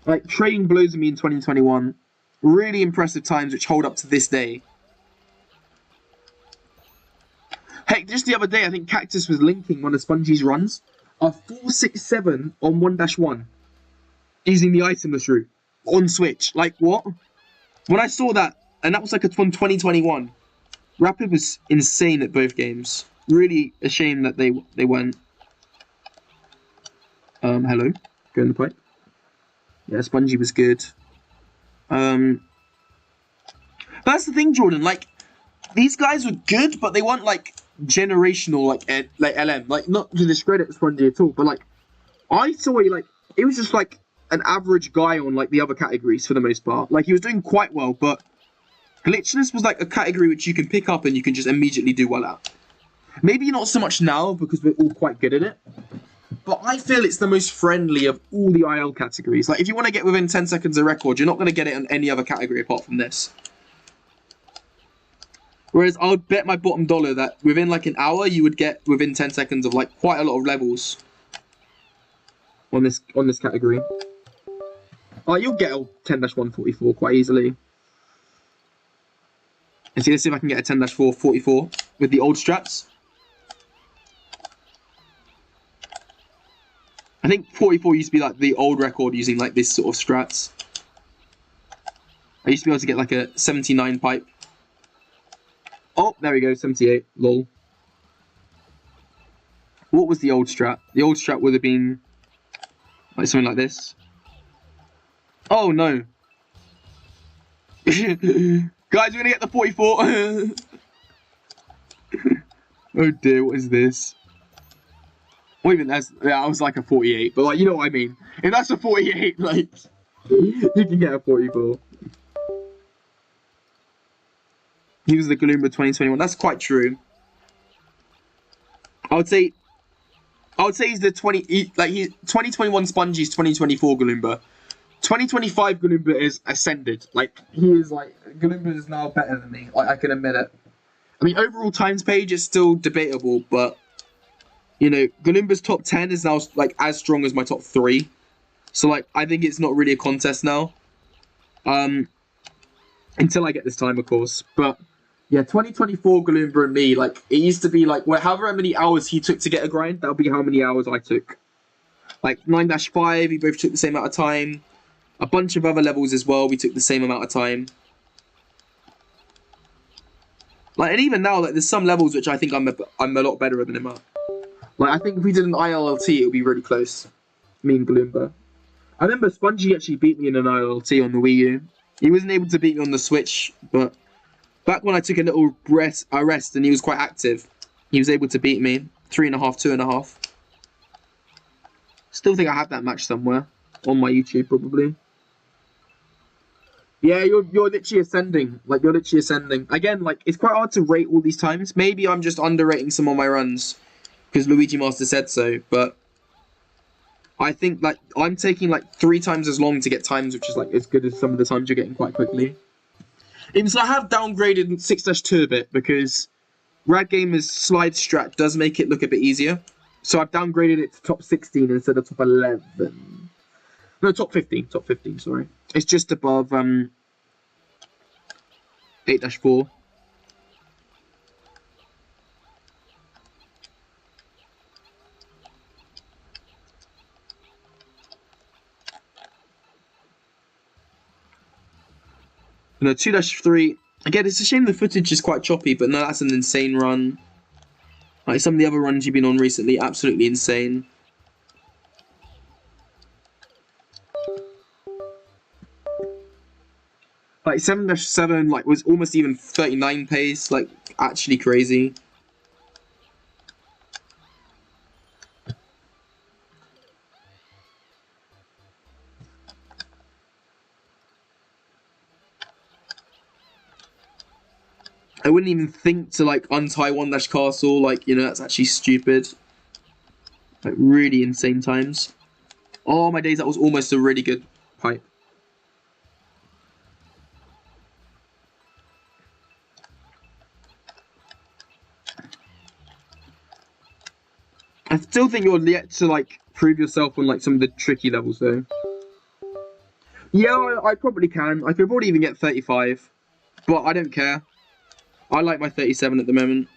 Like, trading blows with me in 2021. Really impressive times which hold up to this day. Heck, just the other day, I think Cactus was linking one of Spongy's runs. A 467 on 1-1 using the itemless route on Switch. Like, what? When I saw that, and that was like a 2021, Rapid was insane at both games. Really a shame that they went. Hello. Go in the pipe. Yeah, Spongy was good. But that's the thing, Jordan. Like, these guys were good, but they weren't like generational, like LM. Like, not to discredit Spongy at all, but like, I saw he like it was just like an average guy on like the other categories for the most part. Like, he was doing quite well, but glitchless was like a category which you can pick up and you can just immediately do well at. Maybe not so much now because we're all quite good at it. But I feel it's the most friendly of all the IL categories. Like, if you want to get within 10 seconds of record, you're not going to get it on any other category apart from this. Whereas I would bet my bottom dollar that within like an hour, you would get within 10 seconds of like quite a lot of levels on this category. You'll get a 10-144 quite easily. And see, let's see if I can get a 10-444 with the old strats. I think 44 used to be like the old record using like this sort of strats. I used to be able to get like a 79 pipe. Oh, there we go, 78. Lol. What was the old strat? The old strat would have been like something like this. Oh no. Guys, we're gonna get the 44. Oh dear, what is this? Well, even I was like a 48, but like, you know what I mean. If that's a 48, like, you can get a 44. He was the Gloomba 2021. That's quite true. I would say he's the 2021 Spongy's 2024 Gloomba. 2025 Gloomba is ascended. Like, he is like, Gloomba is now better than me. Like, I can admit it. I mean, overall times page is still debatable, but you know, Gloomba's top 10 is now like as strong as my top 3. So like, I think it's not really a contest now. Until I get this time, of course. But yeah, 2024 Gloomba and me, like, it used to be like, however many hours he took to get a grind, that'll be how many hours I took. Like 9-5, we both took the same amount of time. A bunch of other levels as well, we took the same amount of time. Like, and even now, like, there's some levels which I think I'm a lot better than him at. Like, I think if we did an ILLT, it would be really close. Me and Gloomba. I remember Spongy actually beat me in an ILLT on the Wii U. He wasn't able to beat me on the Switch, but back when I took a little rest and he was quite active, he was able to beat me. 3.5, 2.5. Still think I have that match somewhere. On my YouTube, probably. Yeah, you're literally ascending. Like, you're literally ascending. Again, like, it's quite hard to rate all these times. Maybe I'm just underrating some of my runs because Luigi Master said so, but I think, like, I'm taking, like, 3 times as long to get times, which is, like, as good as some of the times you're getting quite quickly. Even so, I have downgraded 6-2 a bit because Rad Gamer's slide strat does make it look a bit easier. So I've downgraded it to top 16 instead of top 11. No, top 15. Top 15, sorry. It's just above 8-4. No, 2-3. Again, it's a shame the footage is quite choppy, but no, that's an insane run. Like some of the other runs you've been on recently, absolutely insane. Like 7-7, like, was almost even 39 pace, like, actually crazy. I wouldn't even think to like untie 1-castle, like, you know, that's actually stupid. Like really insane times. Oh my days, that was almost a really good pipe. I still think you're yet to like prove yourself on like some of the tricky levels though. Yeah, I probably can. I could probably even get 35, but I don't care. I like my 37 at the moment.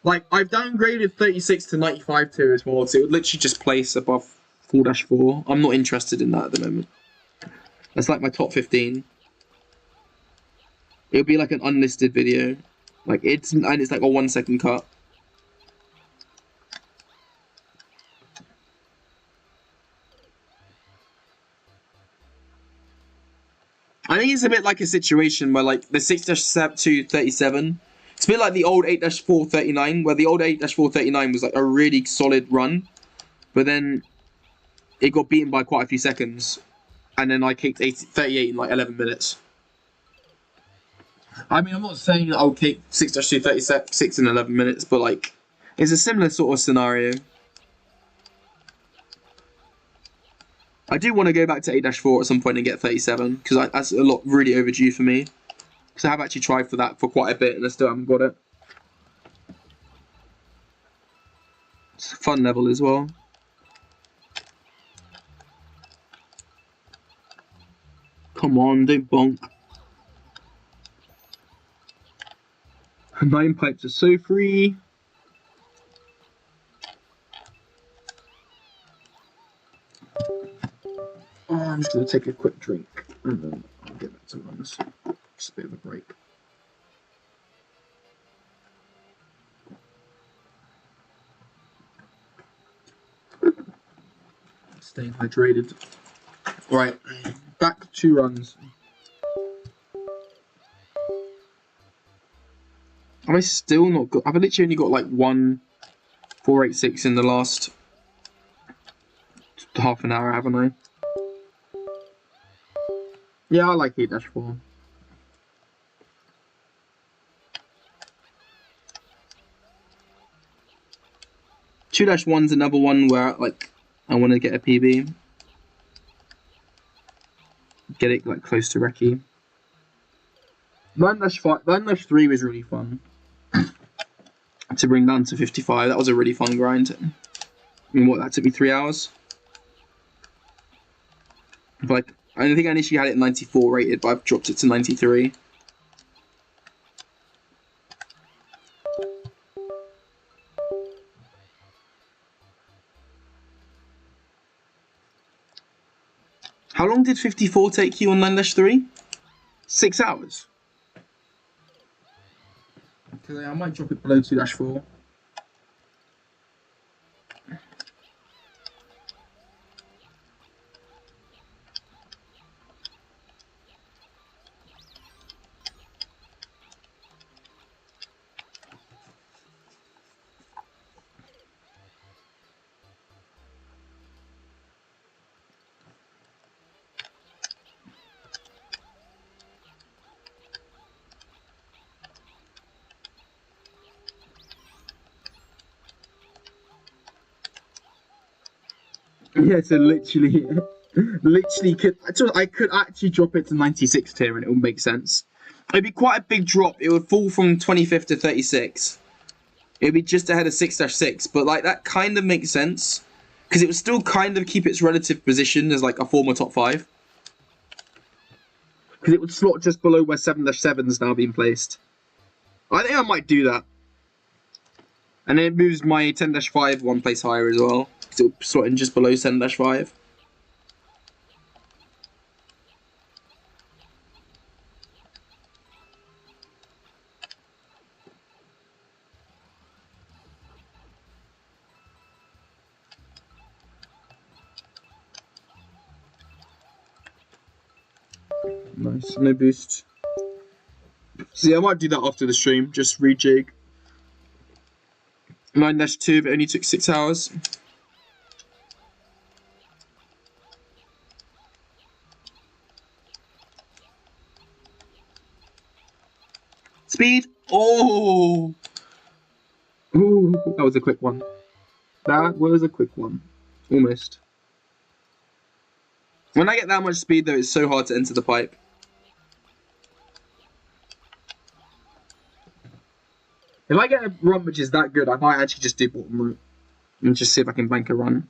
Like, I've downgraded 36 to 95 tier as well, so it would literally just place above 4-4. I'm not interested in that at the moment. That's like my top 15. It'll be like an unlisted video. Like, it's like a 1-second cut. I think it's a bit like a situation where, like, the 6-2 37, it's a bit like the old 8-4 39, where the old 8-4 39 was like a really solid run, but then it got beaten by quite a few seconds, and then I kicked 38 in like 11 minutes. I mean, I'm not saying I'll kick 6-2 36 in 11 minutes, but like, it's a similar sort of scenario. I do want to go back to 8-4 at some point and get 37, because that's a lot really overdue for me. Because I have actually tried for that for quite a bit and I still haven't got it. It's a fun level as well. Come on, don't bonk. 9 pipes are so free. Oh, I'm just going to take a quick drink and then I'll get back to runs. Just a bit of a break. Staying hydrated. Right, back to runs. Have I still not got... I've literally only got like 1-486 in the last half an hour, haven't I? Yeah, I like 8-4. Two dash one's another one where like I want to get a PB, get it like close to Recce. 9-5, 9-3 was really fun to bring down to 55. That was a really fun grind. I mean, what, that took me 3 hours. But like, I think I initially had it 94 rated, but I've dropped it to 93. How long did 54 take you on 9-3? 6 hours. Okay, I might drop it below 2-4. Yeah, so literally, I could actually drop it to 96 tier and it would make sense. It'd be quite a big drop. It would fall from 25th to 36. It'd be just ahead of 6-6, but like that kind of makes sense because it would still kind of keep its relative position as like a former top 5. Because it would slot just below where 7-7 is now being placed. I think I might do that. And then it moves my 10-5 one place higher as well. Because it would slot in just below 7-5. Nice, no boost. So yeah, I might do that after the stream, just rejig. 9-2, but only took 6 hours. Speed. Oh. Ooh, that was a quick one. That was a quick one. Almost. When I get that much speed, though, it's so hard to enter the pipe. If I get a run which is that good, I might actually just do bottom route. And just see if I can bank a run.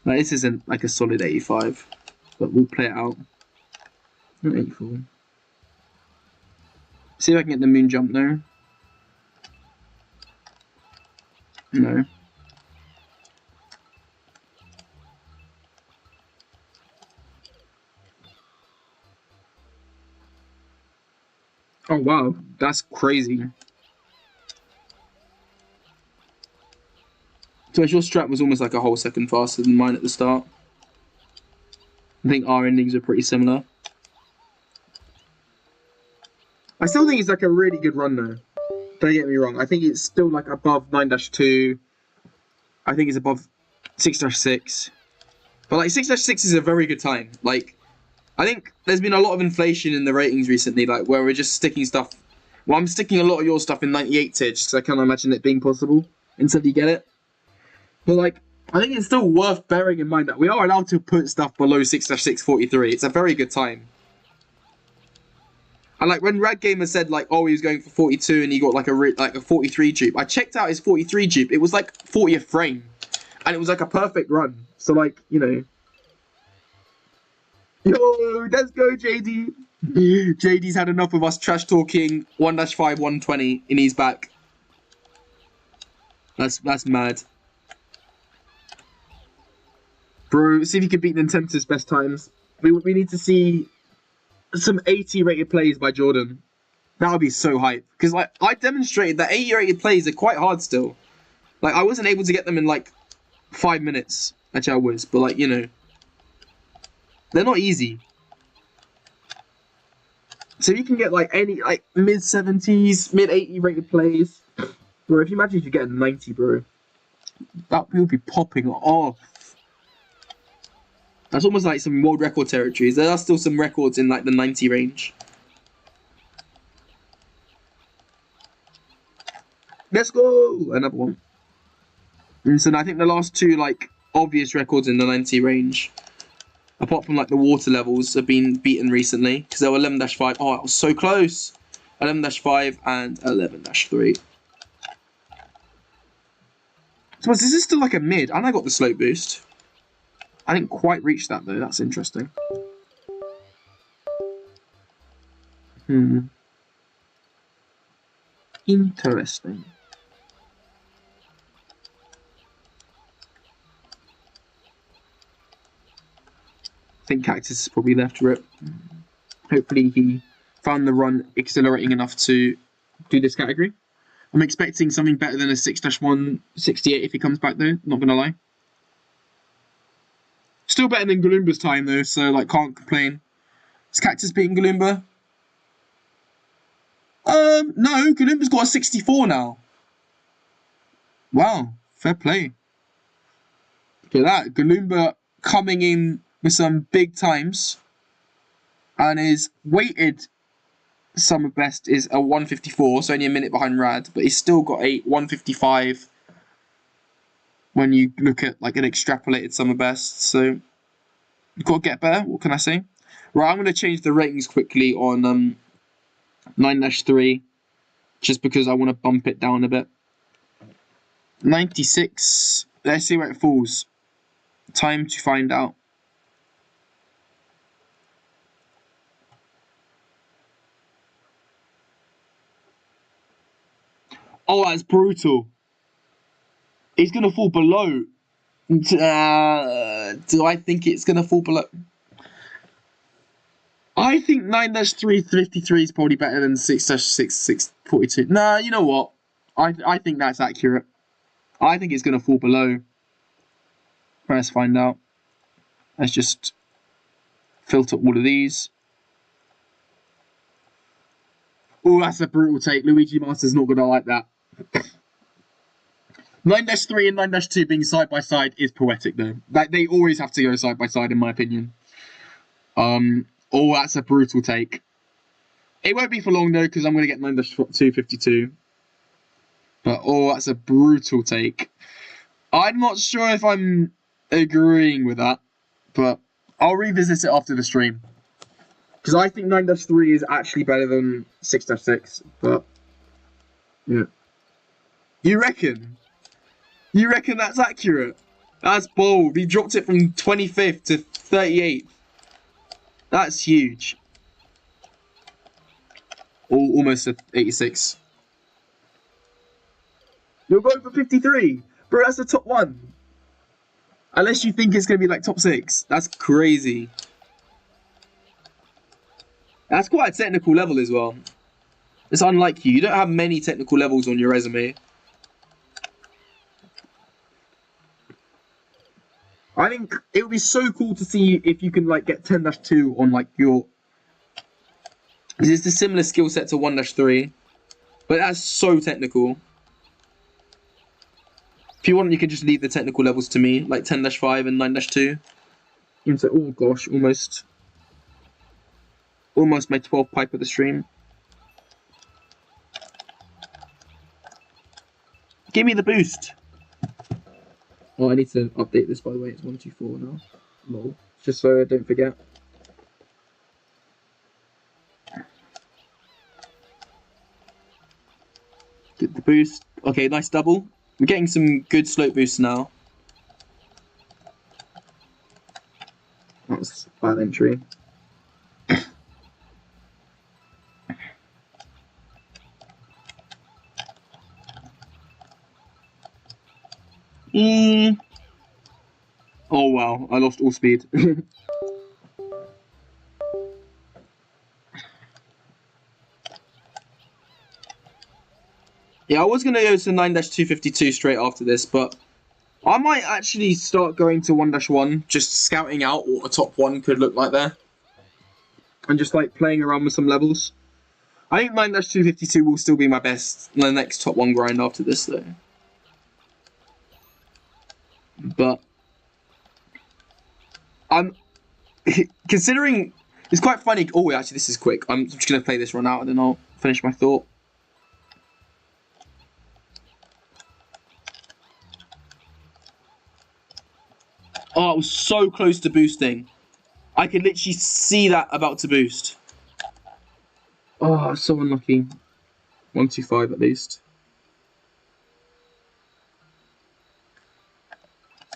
Now, this isn't like a solid 85, but we'll play it out. Not 84. See if I can get the moon jump now. No. Oh wow, that's crazy. So your strat was almost like a whole second faster than mine at the start. I think our endings are pretty similar. I still think it's like a really good run though. Don't get me wrong. I think it's still like above 9-2. I think it's above 6-6. But like 6-6 is a very good time. Like, I think there's been a lot of inflation in the ratings recently, like where we're just sticking stuff. Well, I'm sticking a lot of your stuff in 98 tier just because I can't imagine it being possible until you get it. But like, I think it's still worth bearing in mind that we are allowed to put stuff below 6-643. It's a very good time. And like when Rad Gamer said like, oh, he was going for 42 and he got like a 43 dupe. I checked out his 43 dupe. It was like 40th frame, and it was like a perfect run. So like, you know. Yo, let's go, JD. JD's had enough of us trash talking 1-5 120 in his back. That's mad. Bro, see if you can beat Nintendo's best times. We need to see some 80 rated plays by Jordan. That would be so hype. Because like I demonstrated that 80 rated plays are quite hard still. Like I wasn't able to get them in like 5 minutes. Actually I was, but like, you know. They're not easy. So you can get like any like mid 70s, mid 80 rated plays. Bro, if you imagine if you get a 90, bro. That will be popping off. That's almost like some world record territories. There are still some records in like the 90 range. Let's go! Another one. And so I think the last two like obvious records in the 90 range, apart from like the water levels, have been beaten recently because they were 11-5. Oh, it was so close. 11-5 and 11-3. So this is still like a mid, and I got the slope boost. I didn't quite reach that though. That's interesting. Interesting. I think Cactus is probably left rip. Hopefully he found the run accelerating enough to do this category. I'm expecting something better than a 6-168 if he comes back though, not gonna lie. Still better than Galumba's time though, so like can't complain. Is Cactus beating Galumba? No, Galumba's got a 64 now. Wow, fair play. Look at that, Galumba coming in with some big times. And his weighted summer best is a 154, so only a minute behind Rad, but he's still got a 155 when you look at like an extrapolated summer best. So you've got to get better. What can I say? Right, I'm going to change the ratings quickly on 9-3, just because I want to bump it down a bit. 96. Let's see where it falls. Time to find out. Oh, that's brutal. It's going to fall below. Do I think it's going to fall below? I think 9-353 is probably better than 6-6642. Nah, you know what? I think that's accurate. I think it's going to fall below. Let's find out. Let's just filter all of these. Oh, that's a brutal take. Luigi Master's not going to like that. 9-3 and 9-2 being side by side is poetic though. Like they always have to go side by side in my opinion. Oh, that's a brutal take. It won't be for long though because I'm going to get 9-252. But oh, that's a brutal take. I'm not sure if I'm agreeing with that, but I'll revisit it after the stream. Because I think 9-3 is actually better than 6-6, but yeah. You reckon? You reckon that's accurate? That's bold. He dropped it from 25th to 38th. That's huge. Oh, almost at 86. You're going for 53? Bro, that's the top one. Unless you think it's going to be like top 6. That's crazy. That's quite a technical level as well. It's unlike you. You don't have many technical levels on your resume. I think it would be so cool to see if you can like get 10-2 on like your... It's a similar skill set to 1-3. But that's so technical. If you want, you can just leave the technical levels to me, like 10-5 and 9-2. You say, oh gosh, almost my 12 pipe of the stream. Give me the boost. Oh, I need to update this by the way. It's 124 now. Lol. Just so I don't forget. Get the boost. Okay, nice double. We're getting some good slope boosts now. That was a bad entry. Oh wow, I lost all speed. Yeah, I was going to go to 9-252 straight after this, but I might actually start going to 1-1, just scouting out what a top 1 could look like there. And just like playing around with some levels. I think 9-252 will still be my best, the next top 1 grind after this though. But I'm considering it's quite funny. Oh, actually, this is quick. I'm just going to play this run out and then I'll finish my thought. Oh, it was so close to boosting. I could literally see that about to boost. Oh, so unlucky. 125 at least.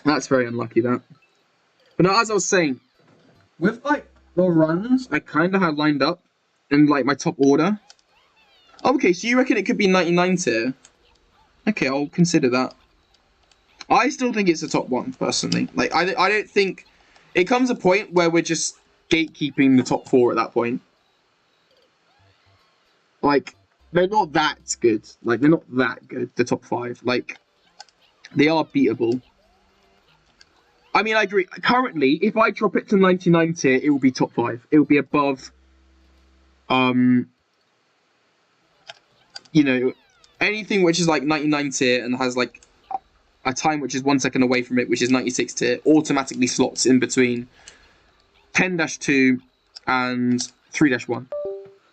That's very unlucky, that. But now, as I was saying, with like the runs I kind of had lined up in like my top order. Okay, so you reckon it could be 99 tier? Okay, I'll consider that. I still think it's a top 1 personally. Like I don't think it comes a point where we're just gatekeeping the top 4 at that point. Like they're not that good. Like they're not that good. The top 5, like they are beatable. I mean, I agree. Currently, if I drop it to 99 tier, it will be top 5. It will be above, you know, anything which is like 99 tier and has like a time which is 1 second away from it, which is 96 tier, automatically slots in between 10-2 and 3-1.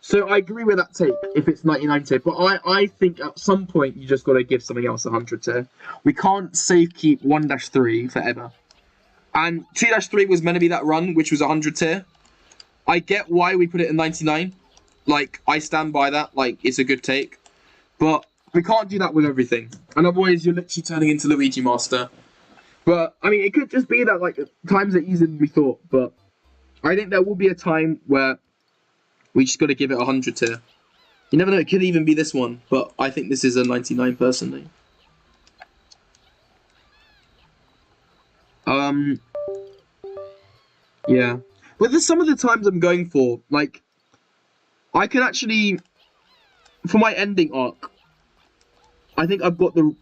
So I agree with that take if it's 99 tier, but I think at some point you just got to give something else 100 tier. We can't safe keep 1-3 forever. And 2-3 was meant to be that run, which was 100 tier. I get why we put it in 99. Like, I stand by that. Like, it's a good take. But we can't do that with everything. And otherwise, you're literally turning into Luigi Master. But, I mean, it could just be that, like, times are easier than we thought. But I think there will be a time where we just got to give it 100 tier. You never know, it could even be this one. But I think this is a 99 personally. Yeah. But there's some of the times I'm going for, like, I can actually, for my ending arc, I think I've got the,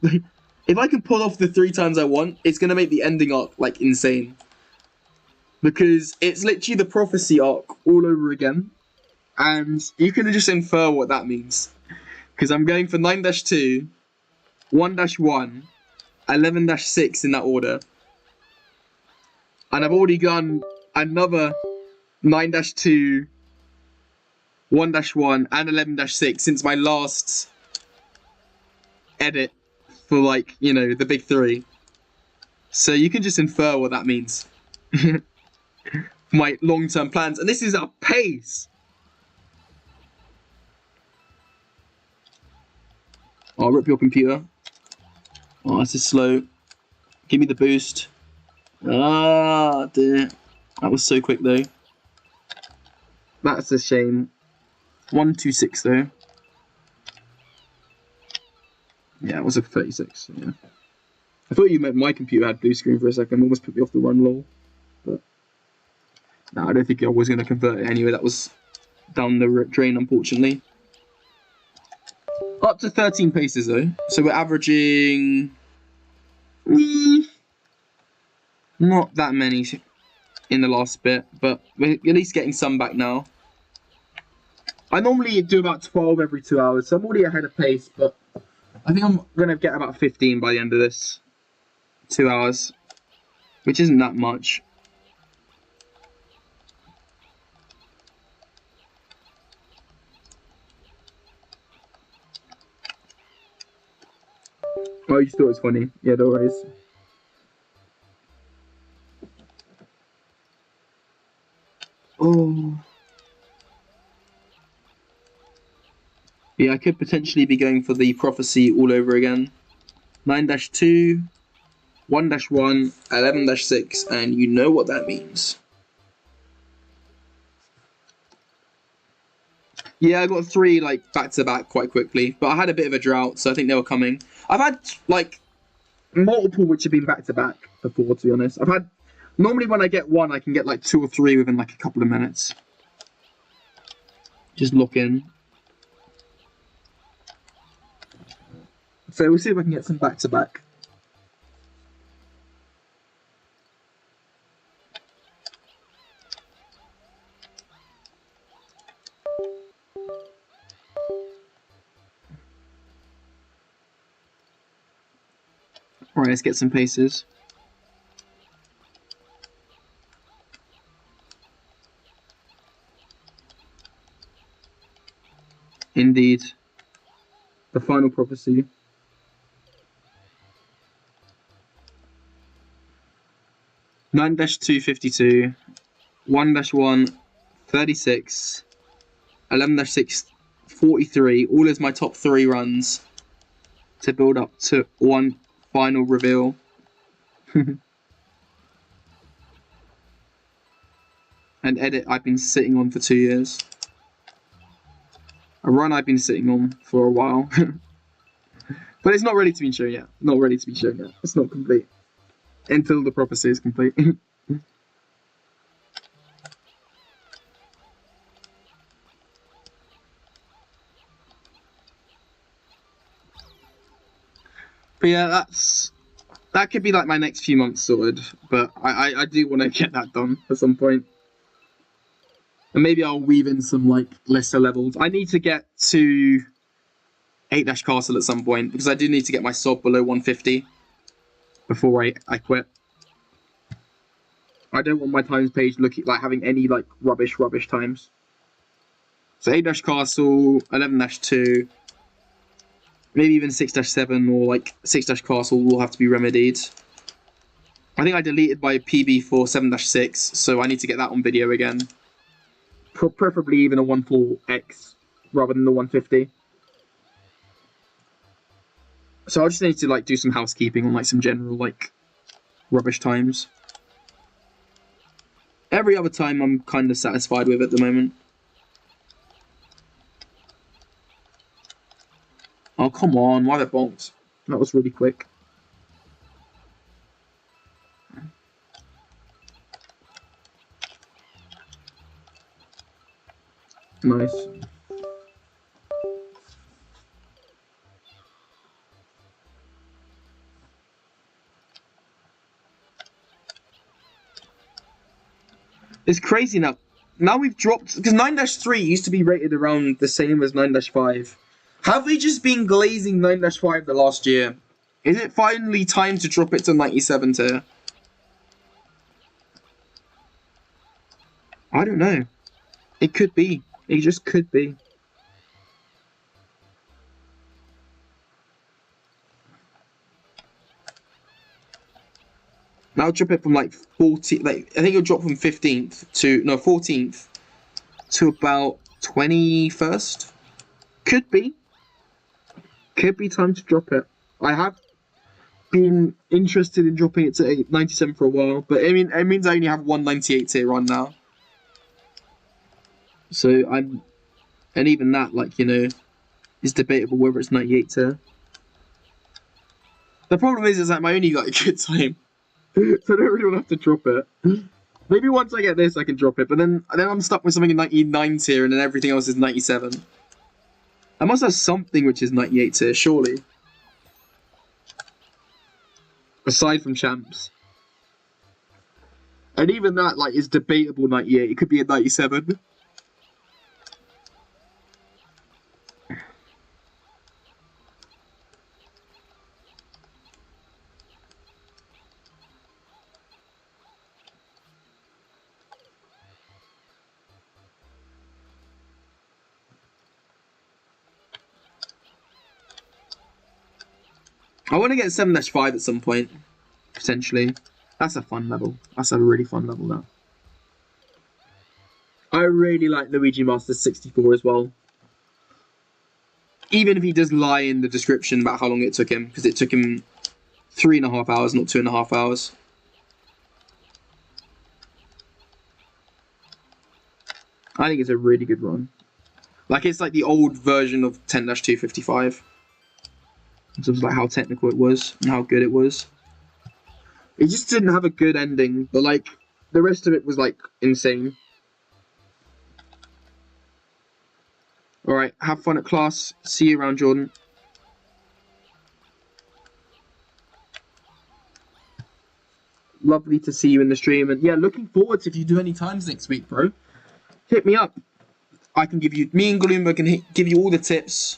if I can pull off the 3 times I want, it's going to make the ending arc, like, insane. Because it's literally the prophecy arc all over again. And you can just infer what that means. Because I'm going for 9-2, 1-1, 11-6 in that order. And I've already done another 9-2, 1-1, and 11-6 since my last edit for, like, you know, the big three. So you can just infer what that means. My long-term plans. And this is a pace. I'll rip your computer. Oh, this is slow. Give me the boost. Ah, dear. That was so quick, though. That's a shame. 126, though. Yeah, it was a 36. Yeah. I thought you meant my computer had blue screen for a second. Almost put me off the run, lol. But no, I don't think I was going to convert it anyway. That was down the drain, unfortunately. Up to 13 paces, though. So we're averaging... not that many in the last bit, but we're at least getting some back now. I normally do about 12 every 2 hours, so I'm already ahead of pace, but I think I'm going to get about 15 by the end of this 2 hours, which isn't that much. Oh, you thought it was funny? Yeah, no worries. Oh. Yeah, I could potentially be going for the prophecy all over again. 9-2, 1-1, 11-6, and you know what that means. Yeah, I got 3 like back to back quite quickly, but I had a bit of a drought, so I think they were coming. I've had like multiple which have been back to back before, to be honest. I've had normally when I get one, I can get like 2 or 3 within like a couple of minutes. Just lock in. So we'll see if I can get some back to back. Alright, let's get some paces. Indeed. The final prophecy. (9-2 52), 1-1 36, 11-6 43. All is my top 3 runs to build up to one final reveal. An edit I've been sitting on for 2 years. A run I've been sitting on for a while. But it's not ready to be shown yet. Not ready to be shown yet. It's not complete. Until the prophecy is complete. But yeah, that could be like my next few months sorted. But I do want to get that done at some point. And maybe I'll weave in some like lesser levels. I need to get to 8-castle at some point because I do need to get my sob below 150 before I quit. I don't want my times page looking like having any like rubbish times. So 8-castle, 11-2, maybe even 6-7 or like 6-castle will have to be remedied. I think I deleted my PB for 7-6, so I need to get that on video again. Preferably even a 1.4x rather than the 150. So I just need to like do some housekeeping on like some general like rubbish times. Every other time I'm kind of satisfied with at the moment. Oh come on, why the bonks? That was really quick. Nice. It's crazy now. Now we've dropped because 9-3 used to be rated around the same as 9-5. Have we just been glazing 9-5 the last year Is it finally time to drop it to 97 tier? I don't know. It could be. It just could be. Now drop it from like 40, like I think it'll drop from 15th to 14th to about 21st. Could be. Could be time to drop it. I have been interested in dropping it to 97 for a while, but I mean it means I only have 198 tier on now. So and even that, like, you know, is debatable whether it's 98 tier. The problem is that my only like good time. So I don't really want to have to drop it. Maybe once I get this, I can drop it. But then I'm stuck with something in 99 tier, and then everything else is 97. I must have something which is 98 tier, surely. Aside from champs. And even that, like, is debatable 98. It could be a 97. I want to get 7-5 at some point, potentially. That's a fun level. That's a really fun level now. I really like Luigi Masters 64 as well. Even if he does lie in the description about how long it took him, because it took him 3.5 hours, not 2.5 hours. I think it's a really good run. Like, it's like the old version of 10-255. In terms of like how technical it was and how good it was. It just didn't have a good ending, but like the rest of it was like insane. Alright, have fun at class. See you around, Jordan. Lovely to see you in the stream, and yeah, looking forward to if you do any times next week, bro. Hit me up. I can give you, me and Gloomba can give you all the tips.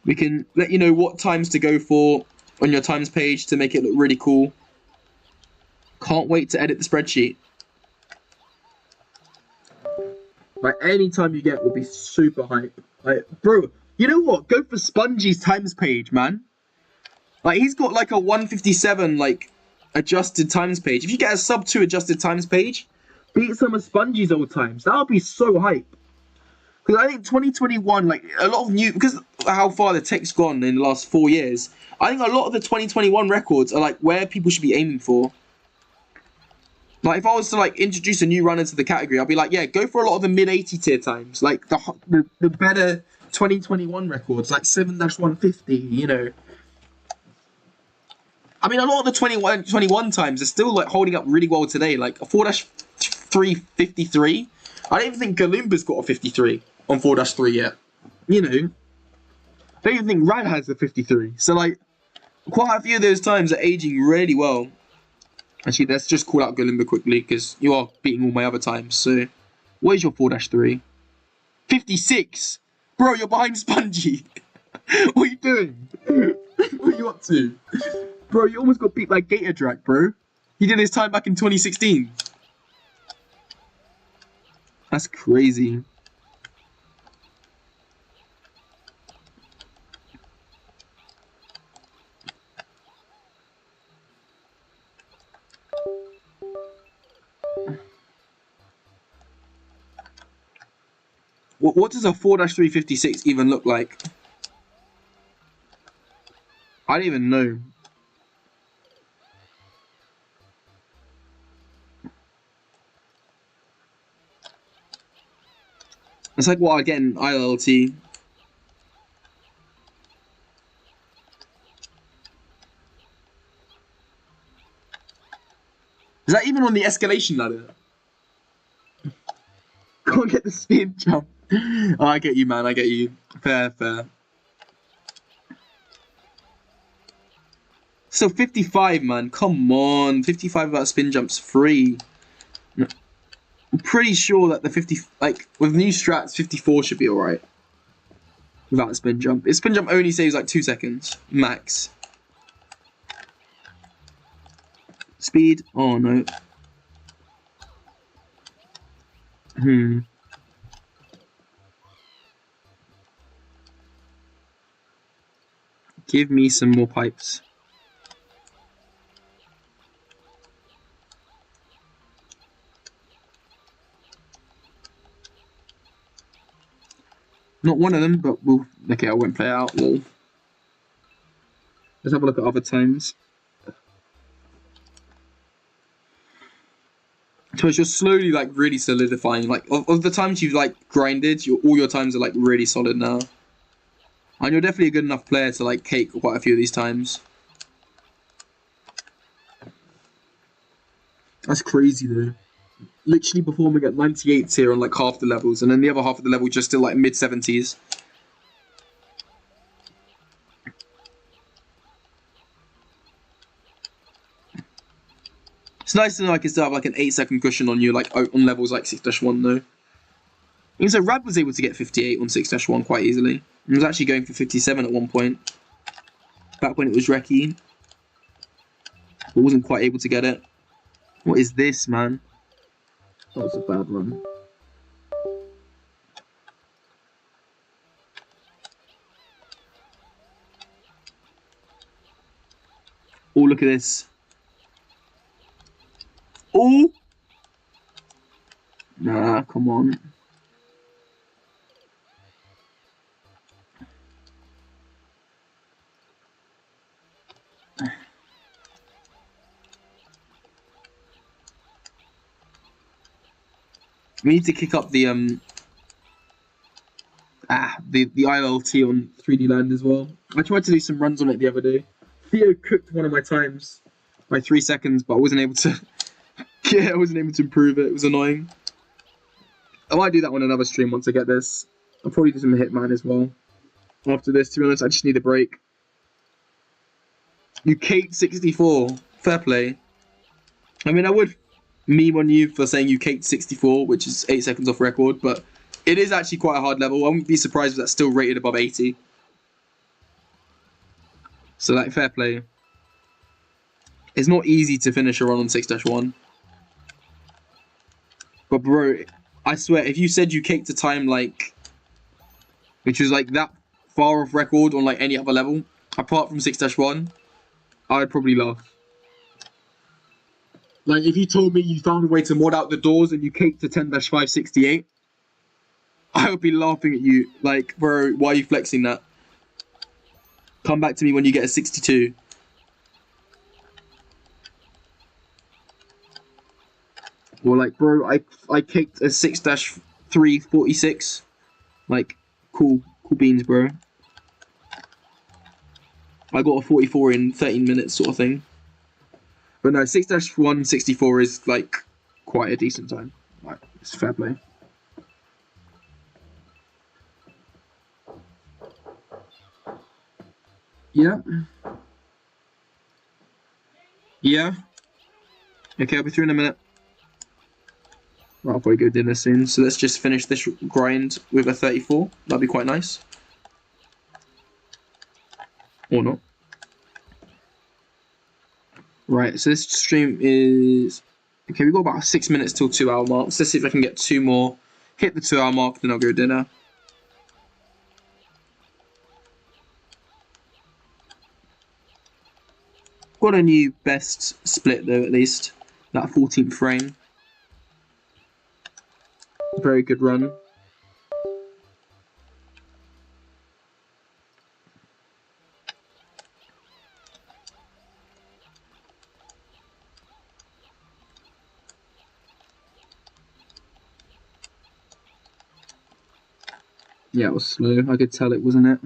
We can let you know what times to go for on your times page to make it look really cool. Can't wait to edit the spreadsheet. Like, any time you get will be super hype. Like, bro, you know what? Go for Spongy's times page, man. Like, he's got like a 157 like adjusted times page. If you get a sub 2 adjusted times page, beat some of Spongy's old times. That would be so hype. Because I think 2021, like, a lot of new... Because of how far the tech's gone in the last 4 years, I think a lot of the 2021 records are, like, where people should be aiming for. Like, if I was to, like, introduce a new runner to the category, I'd be like, yeah, go for a lot of the mid-80 tier times. Like, the better 2021 records, like 7-150, you know. I mean, a lot of the 21 times are still, like, holding up really well today. Like, a 4-353. I don't even think Galumba's got a 53 on 4-3 yet. You know, I don't even think Rad has a 53. So, like, quite a few of those times are aging really well. Actually, let's just call out Galumba quickly, because you are beating all my other times. So, what is your 4-3? 56! Bro, you're behind Spongy. What are you doing? What are you up to? Bro, you almost got beat by Gator Drac, bro. He did his time back in 2016. That's crazy. What does a 4-356 even look like? I don't even know. It's like what I get in ILT. Is that even on the escalation ladder? Can't get the spin jump. Oh, I get you, man. I get you. Fair, fair. So 55, man. Come on. 55 without spin jumps free. No. I'm pretty sure that the 50, like, with new strats, 54 should be alright. Without a spin jump. Its spin jump only saves like 2 seconds. Max. Speed? Oh no. Give me some more pipes. Not one of them, but we'll... Okay, I won't play out. Lol. Let's have a look at other times. So you're slowly, like, really solidifying. Like, of the times you've, like, grinded, all your times are, like, really solid now. And you're definitely a good enough player to, like, cake quite a few of these times. That's crazy, though. Literally performing at 98s here on, like, half the levels. And then the other half of the level just still, like, mid-70s. It's nice to know I can still have, like, an 8-second cushion on you, like, on levels like 6-1, though. And so Rad was able to get 58 on 6-1 quite easily. He was actually going for 57 at one point. Back when it was Reki. But wasn't quite able to get it. What is this, man? That was a bad run. Oh, look at this. Oh! Nah, come on. We need to kick up the ILT on 3D Land as well. I tried to do some runs on it the other day. Theo cooked one of my times by 3 seconds, but I wasn't able to. Yeah, I wasn't able to improve it. It was annoying. I might do that on another stream once I get this. I'll probably do some Hitman as well. After this, to be honest, I just need a break. You caked 64. Fair play. I mean, I would meme on you for saying you caked 64, which is 8 seconds off record, but it is actually quite a hard level. I wouldn't be surprised if that's still rated above 80. So, like, fair play. It's not easy to finish a run on 6-1. But, bro, I swear, if you said you caked a time, like, which was, like, that far off record on, like, any other level, apart from 6-1, I'd probably laugh. Like, if you told me you found a way to mod out the doors and you caked to 10-568, I would be laughing at you. Like, bro, why are you flexing that? Come back to me when you get a 62. Or like, bro, I caked a 6-346. Like, cool beans, bro. I got a 44 in 13 minutes sort of thing. But no, 6-164 is like quite a decent time. Like, it's fair play. Yeah. Yeah. Okay, I'll be through in a minute. Right, I'll probably go dinner soon. So let's just finish this grind with a 34. That'd be quite nice. Or not. Right, so this stream is... Okay, we've got about 6 minutes till 2 hour mark. So let's see if I can get 2 more. Hit the 2 hour mark, then I'll go dinner. Got a new best split though, at least. That 14th frame. Very good run. Yeah, it was slow. I could tell it, wasn't it?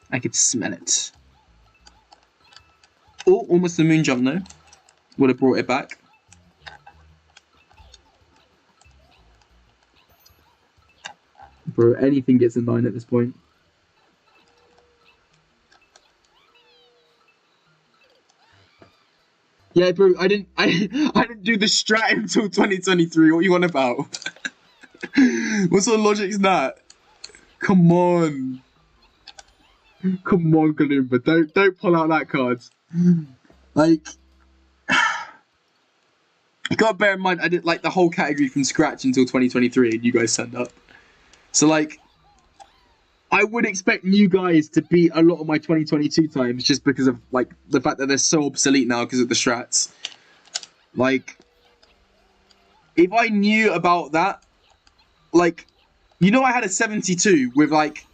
I could smell it. Oh, almost the moon jump though. Would have brought it back. Bro, anything gets in line at this point. Yeah, bro, I didn't do the strat until 2023. What are you on about? What sort of logic's that? Come on. Come on, Kalumba. Don't pull out that card. Like, you gotta bear in mind, I did like the whole category from scratch until 2023, and you guys turned up. So like, I would expect new guys to beat a lot of my 2022 times just because of like the fact that they're so obsolete now because of the strats. Like, if I knew about that, like, you know, I had a 72 with like,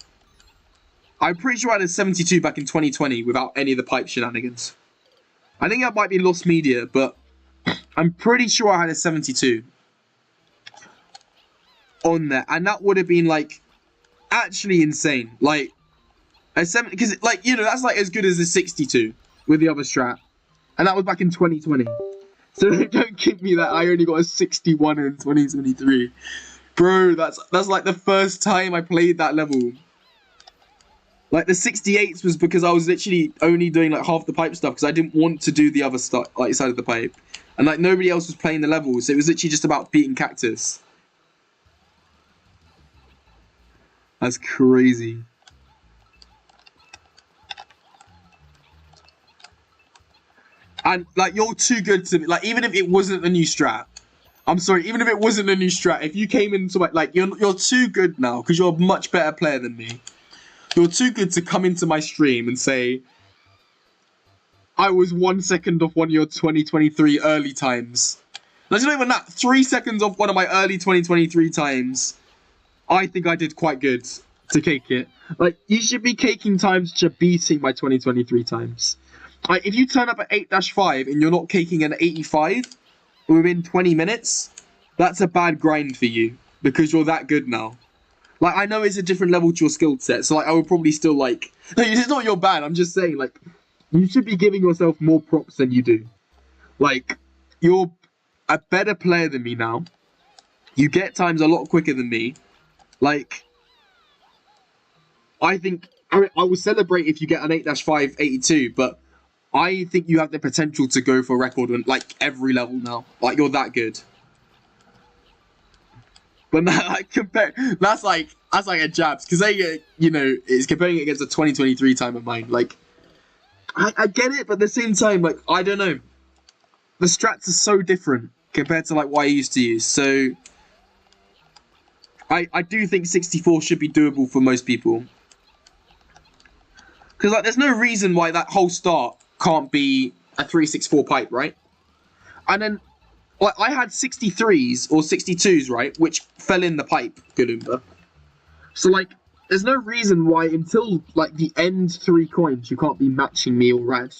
I'm pretty sure I had a 72 back in 2020 without any of the pipe shenanigans. I think that might be lost media, but I'm pretty sure I had a 72 on there, and that would have been like actually insane. Like a 7, because like, you know, that's like as good as a 62 with the other strat, and that was back in 2020. So don't give me that I only got a 61 in 2023, bro. That's like the first time I played that level. Like the 68s was because I was literally only doing like half the pipe stuff because I didn't want to do the other stuff like side of the pipe, and like nobody else was playing the levels, so it was literally just about beating Cactus. That's crazy. And like, you're too good to like, even if it wasn't a new strat. I'm sorry, even if it wasn't a new strat, if you came into my like, you're too good now because you're a much better player than me. You're too good to come into my stream and say I was 1 second off one of your 2023 early times. That's not even that. 3 seconds off one of my early 2023 times. I think I did quite good to cake it. Like, you should be caking times to beating my 2023 times. Like, if you turn up at 8-5 and you're not caking an 85 within 20 minutes, that's a bad grind for you because you're that good now. Like, I know it's a different level to your skill set, so like, I would probably still like. It's not your bad. I'm just saying, like, you should be giving yourself more props than you do. Like, you're a better player than me now. You get times a lot quicker than me. Like, I think I will celebrate if you get an 8-5 82, but I think you have the potential to go for a record on like every level now. Like, you're that good. But that, like, that's like a jabs because they, you know, it's comparing it against a 2023 time of mine. Like, I get it, but at the same time, like, I don't know. The strats are so different compared to like what I used to use. So I do think 64 should be doable for most people. Because like, there's no reason why that whole start can't be a 364 pipe, right? And then like, I had 63s or 62s, right, which fell in the pipe, Galumba. So like, there's no reason why until like the end 3 coins you can't be matching me or Rad.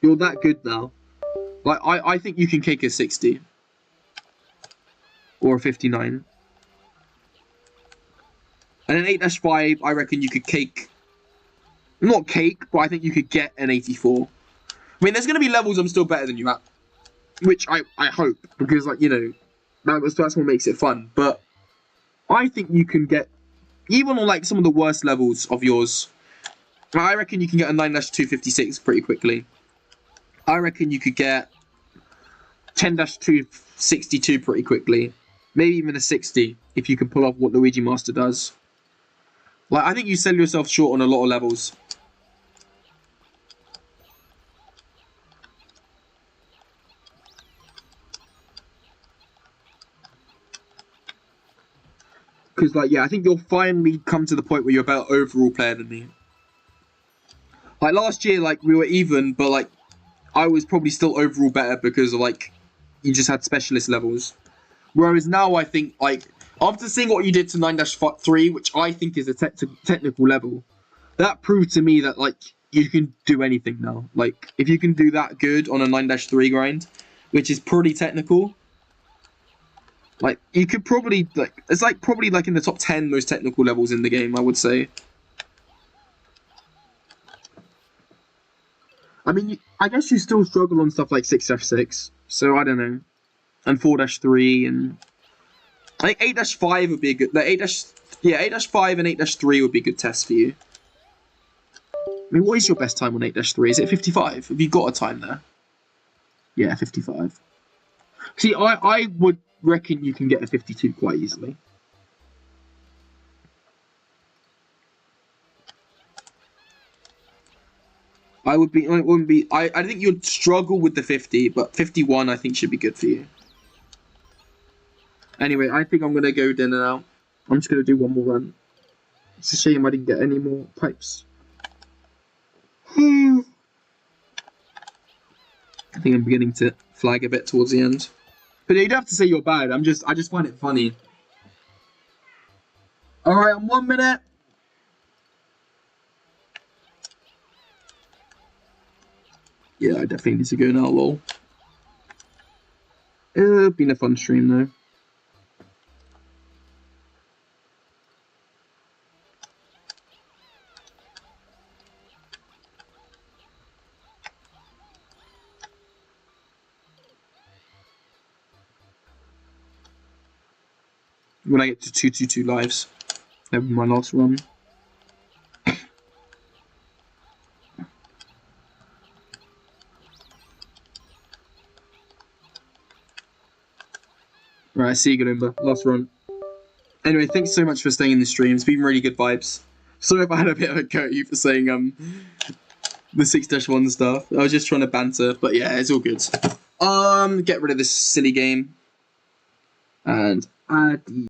You're that good now. Like, I think you can cake a 60 or a 59. And an 8-5, I reckon you could cake. Not cake, but I think you could get an 84. I mean, there's going to be levels I'm still better than you at. Which I hope, because, like, you know, that's what makes it fun. But I think you can get, even on, like, some of the worst levels of yours, I reckon you can get a 9-256 pretty quickly. I reckon you could get 10-262 pretty quickly. Maybe even a 60 if you can pull off what Luigi Master does. Like, I think you sell yourself short on a lot of levels. Because, like, yeah, I think you'll finally come to the point where you're a better overall player than me. Like, last year, like, we were even, but, like, I was probably still overall better because of, like, you just had specialist levels. Whereas now I think, like, after seeing what you did to 9-3, which I think is a technical level, that proved to me that, like, you can do anything now. Like, if you can do that good on a 9-3 grind, which is pretty technical, like, you could probably, like, it's like probably like in the top 10 most technical levels in the game, I would say. I mean, I guess you still struggle on stuff like 6-6, so I don't know. And 4-3, and I think 8-5 would be a good, like 8-5 and 8-3 would be good tests for you. I mean, what is your best time on 8-3? Is it 55? Have you got a time there? Yeah, 55. See, I would reckon you can get a 52 quite easily. I wouldn't be. I think you'd struggle with the 50, but 51 I think should be good for you. Anyway, I think I'm gonna go dinner now. I'm just gonna do one more run. It's a shame I didn't get any more pipes. I think I'm beginning to flag a bit towards the end. But you don't have to say you're bad. I just find it funny. All right, on 1 minute. Yeah, I definitely need to go now, lol. It's been a fun stream, though. When I get to 222 lives, that'll be my last run. Right, see you, Galumba. Last run. Anyway, thanks so much for staying in the stream. It's been really good vibes. Sorry if I had a bit of a go at you for saying the 6-1 stuff. I was just trying to banter, but yeah, it's all good. Get rid of this silly game. And adios.